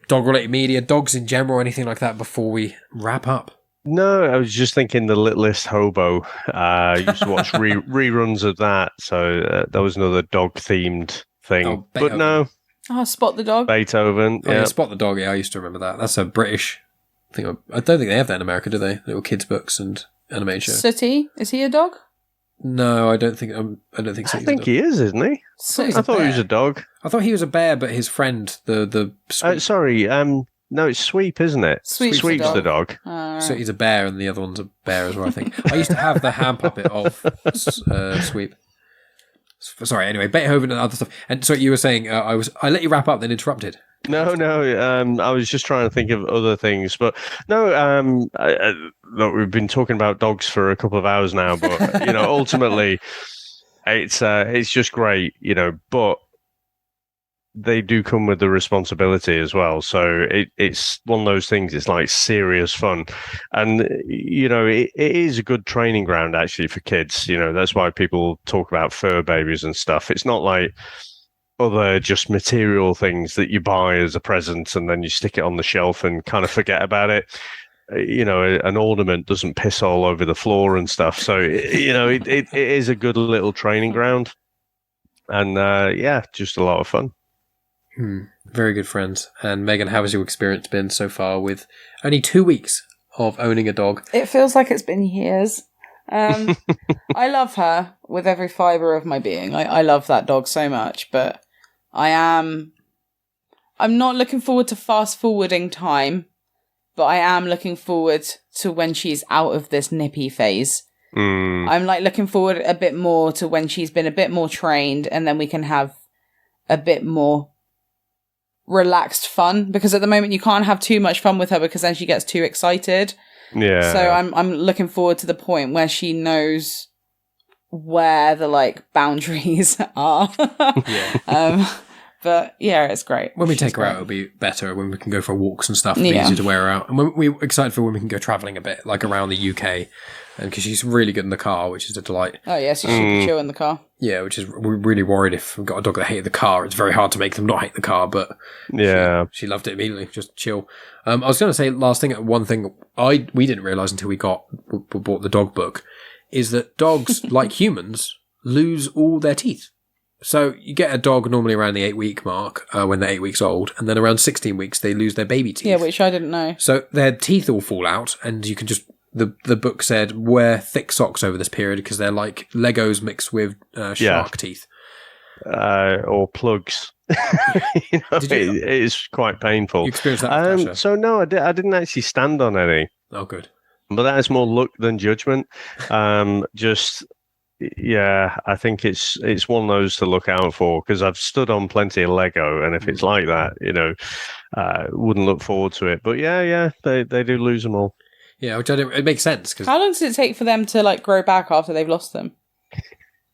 dog-related media, dogs in general, anything like that before we wrap up? No, I was just thinking The Littlest Hobo. I used to watch reruns of that, so that was another dog-themed thing. Oh, but no. Oh, Spot the Dog. Beethoven. Oh, yeah, Spot the Dog. Yeah, I used to remember that. That's a British thing. I don't think they have that in America, do they? Little kids' books and animated shows. Sooty, is he a dog? No, I don't think. I don't think so. I think he is, isn't he? I thought he was a dog. I thought he was a bear, but his friend, the sorry, no, it's Sweep, isn't it? Sweep's the dog. So he's a bear, and the other one's a bear as well. I think I used to have the hand puppet of Sweep. Sorry. Anyway, Beethoven and other stuff. And so you were saying I let you wrap up, then interrupted. No. I was just trying to think of other things, but no. Look, we've been talking about dogs for a couple of hours now, but ultimately, it's just great, But they do come with the responsibility as well. So it's one of those things. It's like serious fun, and it is a good training ground actually for kids. That's why people talk about fur babies and stuff. It's not like other just material things that you buy as a present and then you stick it on the shelf and kind of forget about it. An ornament doesn't piss all over the floor and stuff. So it is a good little training ground, and just a lot of fun. Very good, friends. And Megan, how has your experience been so far with only 2 weeks of owning a dog? It feels like it's been years. I love her with every fibre of my being. I love that dog so much, but I'm not looking forward to fast forwarding time, but I am looking forward to when she's out of this nippy phase. I'm looking forward a bit more to when she's been a bit more trained, and then we can have a bit more relaxed fun, because at the moment you can't have too much fun with her because then she gets too excited. Yeah. So I'm looking forward to the point where she knows where the boundaries are. Yeah. But yeah, it's great. When we take her out, it'll be better. When we can go for walks and stuff, it'll be easier to wear her out. And we're excited for when we can go travelling a bit, like around the UK, and because she's really good in the car, which is a delight. Oh yes, she's super chill in the car. Yeah, which is we're really worried if we've got a dog that hated the car. It's very hard to make them not hate the car, but she loved it immediately. Just chill. I was going to say one thing we didn't realise until we bought the dog book is that dogs, like humans, lose all their teeth. So you get a dog normally around the 8-week mark when they're 8 weeks old, and then around 16 weeks they lose their baby teeth. Yeah, which I didn't know. So their teeth all fall out, and you can just the book said wear thick socks over this period because they're like Legos mixed with shark teeth or plugs. It is quite painful. You experienced that with Tasha? So no, I didn't actually stand on any. Oh, good. But that is more luck than judgment. I think it's one of those to look out for, because I've stood on plenty of Lego, and if it's like that, wouldn't look forward to it. But they do lose them all. Yeah, which it makes sense. Cause how long does it take for them to grow back after they've lost them?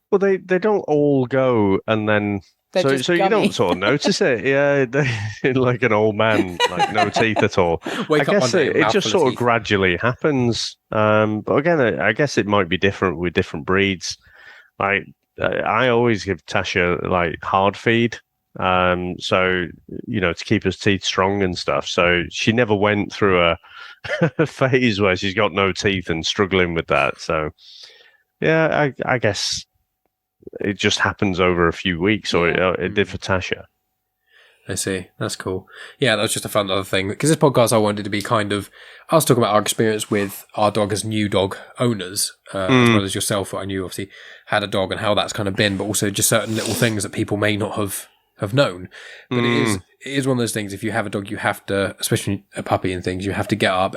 Well, they don't all go, and then so you don't sort of notice it. Yeah, they're like an old man, like no teeth at all. I guess it just sort of gradually happens. But again, I guess it might be different with different breeds. Like I always give Tasha hard feed, so to keep his teeth strong and stuff. So she never went through a phase where she's got no teeth and struggling with that. So yeah, I guess it just happens over a few weeks, or it did for Tasha. I see. That's cool. Yeah, that was just a fun other thing. Because this podcast, I wanted to be I was talking about our experience with our dog as new dog owners, as well as yourself. I knew obviously had a dog and how that's kind of been, but also just certain little things that people may not have known. But it is one of those things, if you have a dog, you have to, especially a puppy and things, you have to get up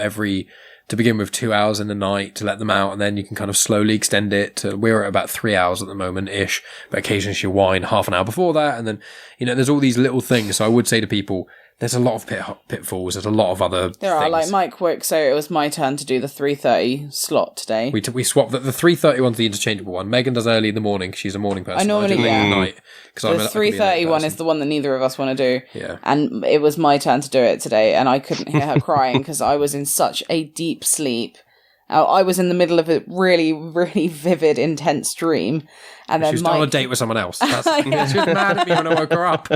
to begin with 2 hours in the night to let them out, and then you can kind of slowly extend it we're at about 3 hours at the moment-ish, but occasionally she'll whine half an hour before that, and then, there's all these little things. So I would say to people, there's a lot of pitfalls. There's a lot of other There are, things. like Mike worked, so it was my turn to do the 3:30 slot today. We swapped the 3:30 one's the interchangeable one. Megan does early in the morning. She's a morning person. I normally do late at night. The 3:30 one is the one that neither of us want to do. Yeah. And it was my turn to do it today, and I couldn't hear her crying because I was in such a deep sleep. I was in the middle of a really, really vivid, intense dream. And then she was on a date with someone else. She was mad at me when I woke her up.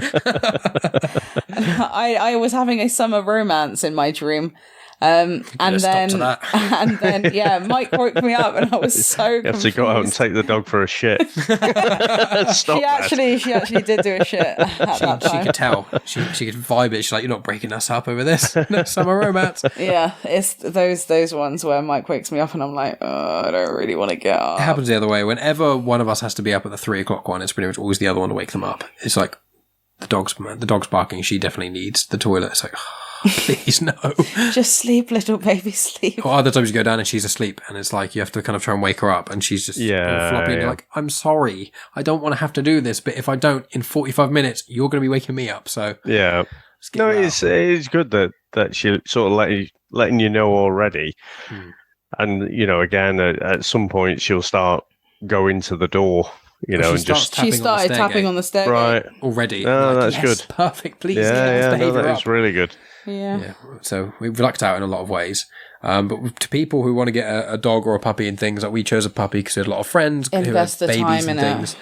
I was having a summer romance in my dream. And then, yeah, Mike woke me up, and I was so You have to go out and take the dog for a shit. She actually did do a shit at that time. She could tell. She could vibe it. She's like, "You're not breaking us up over this. No summer romance." Yeah, it's those ones where Mike wakes me up, and I'm like, oh, I don't really want to get up. It happens the other way. Whenever one of us has to be up at the 3 o'clock one, it's pretty much always the other one to wake them up. It's like the dog's barking. She definitely needs the toilet. It's like, please no. Just sleep, little baby, sleep. Or other times you go down and she's asleep, and it's like you have to kind of try and wake her up, and she's just floppy. And you're like, I'm sorry, I don't want to have to do this, but if I don't, in 45 minutes, you're going to be waking me up. So yeah, no, it's good that she sort of letting you know already, and again at some point she'll start going to the door. And just she started tapping on the stair right already. Oh, that's yes, good. Perfect. Please, that's really good. Yeah. So we've lucked out in a lot of ways. But to people who want to get a dog or a puppy and things, like we chose a puppy because we had a lot of friends who had babies and things.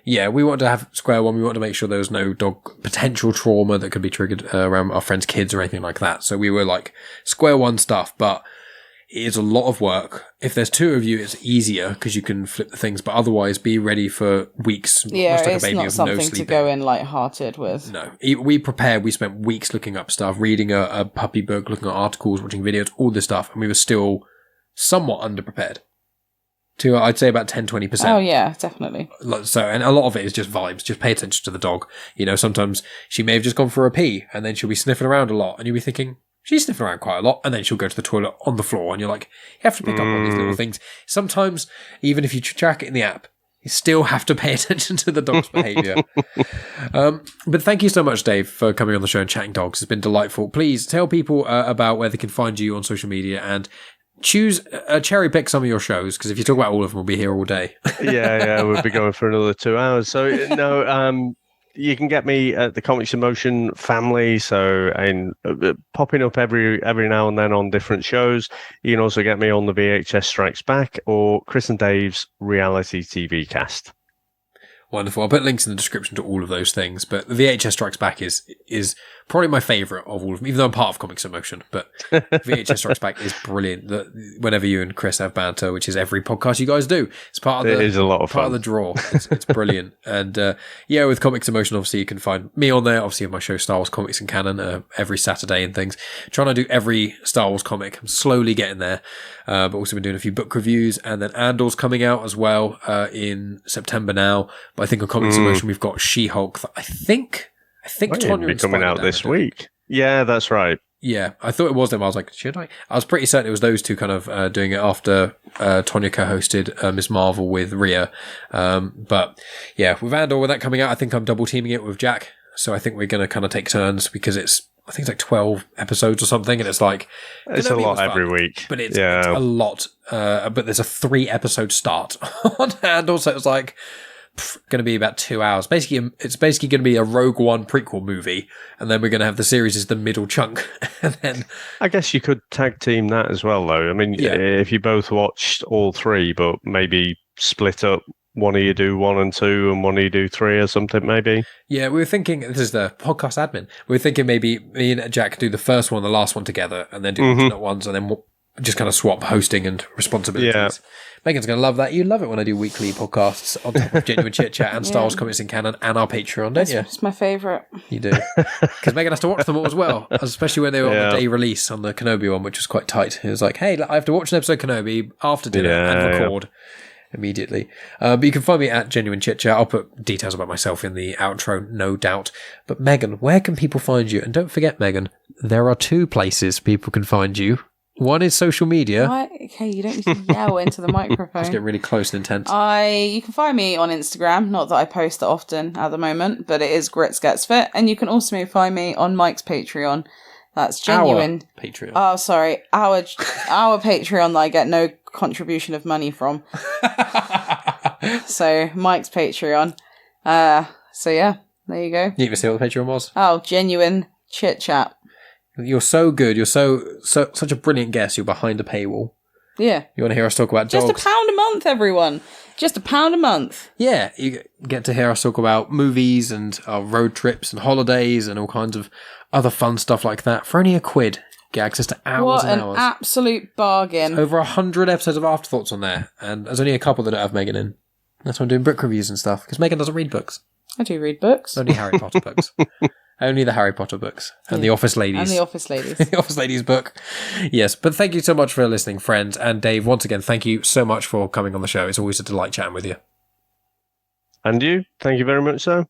Yeah, we wanted to have square one. We wanted to make sure there was no dog potential trauma that could be triggered around our friends' kids or anything like that. So we were like square one stuff, but it is a lot of work. If there's two of you, it's easier because you can flip the things, but otherwise be ready for weeks. Yeah, like it's a baby not with something no to sleeping. go in light-hearted with. No. We prepared. We spent weeks looking up stuff, reading a puppy book, looking at articles, watching videos, all this stuff, and we were still somewhat underprepared. To, I'd say, about 10-20%. Oh, yeah, definitely. So, and a lot of it is just vibes. Just pay attention to the dog. Sometimes she may have just gone for a pee, and then she'll be sniffing around a lot, and you'll be thinking, she's sniffing around quite a lot, and then she'll go to the toilet on the floor, and you're like, you have to pick up on these little things. Sometimes, even if you track it in the app, you still have to pay attention to the dog's behaviour. But thank you so much, Dave, for coming on the show and chatting dogs. It's been delightful. Please tell people about where they can find you on social media, and cherry pick some of your shows, because if you talk about all of them, we'll be here all day. yeah, we'll be going for another 2 hours. So, no, you can get me at the Comics in Motion family, so and popping up every now and then on different shows. You can also get me on the VHS Strikes Back or Chris and Dave's reality TV cast. Wonderful. I'll put links in the description to all of those things, but the VHS Strikes Back is probably my favourite of all of them, even though I'm part of Comics in Motion, but VHS Strikes Back is brilliant. Whenever you and Chris have banter, which is every podcast you guys do, it's part of it is a lot of part fun. Of the draw. It's brilliant. And with Comics in Motion, obviously you can find me on there, obviously my show Star Wars Comics and Canon every Saturday and things. Trying to do every Star Wars comic. I'm slowly getting there, but also been doing a few book reviews, and then Andor's coming out as well in September now. But I think on Comics in Motion we've got She-Hulk that I think Tonya be coming out this week. Yeah, that's right. Yeah, I thought it was them. I was like, should I? I was pretty certain it was those two kind of doing it after Tonya co-hosted Miss Marvel with Rhea. But yeah, with Andor, with that coming out, I think I'm double teaming it with Jack. So I think we're going to kind of take turns because I think it's like 12 episodes or something. And it's like, it's a lot every week. But it's a lot. But there's a 3-episode start on Andor. So it's like, going to be about 2 hours. It's basically going to be a Rogue One prequel movie, and then we're going to have the series as the middle chunk. And then I guess you could tag team that as well, though. I mean, if you both watched all 3, but maybe split up. One of you do 1 and 2, and one of you do 3 or something, maybe. Yeah, we were thinking, this is the podcast admin, we were thinking maybe me and Jack do the first one, the last one together, and then do alternate ones, and then we'll just kind of swap hosting and responsibilities. Yeah. Megan's going to love that. You love it when I do weekly podcasts on top of Genuine Chit-Chat and Star Wars Comics in Canon and our Patreon, don't you? It's my favourite. You do. Because Megan has to watch them all as well, especially when they were on the day release on the Kenobi one, which was quite tight. It was like, hey, I have to watch an episode of Kenobi after dinner and record immediately. But you can find me at Genuine Chit-Chat. I'll put details about myself in the outro, no doubt. But Megan, where can people find you? And don't forget, Megan, there are 2 places people can find you One is social media. Right? Okay, you don't need to yell into the microphone. Let's get really close and intense. You can find me on Instagram. Not that I post that often at the moment, but it is Grits Gets Fit. And you can also find me on Mike's Patreon. That's genuine. Our Patreon. Oh, sorry. Our Patreon that I get no contribution of money from. So, Mike's Patreon. So, yeah, there you go. You even see what the Patreon was? Oh, genuine Chit-Chat. You're so good. You're such a brilliant guest. You're behind a paywall. Yeah. You want to hear us talk about dogs? Just £1 a month, everyone. Just £1 a month. Yeah, you get to hear us talk about movies and our road trips and holidays and all kinds of other fun stuff like that for only £1. Get access to hours and hours. What an absolute bargain. Over 100 episodes of Afterthoughts on there, and there's only a couple that don't have Megan in. That's why I'm doing book reviews and stuff, because Megan doesn't read books. I do read books. Only Harry Potter books. Only the Harry Potter books. And the Office Ladies. And the Office Ladies. The Office Ladies book. Yes, but thank you so much for listening, friends. And Dave, once again, thank you so much for coming on the show. It's always a delight chatting with you. And you. Thank you very much, sir.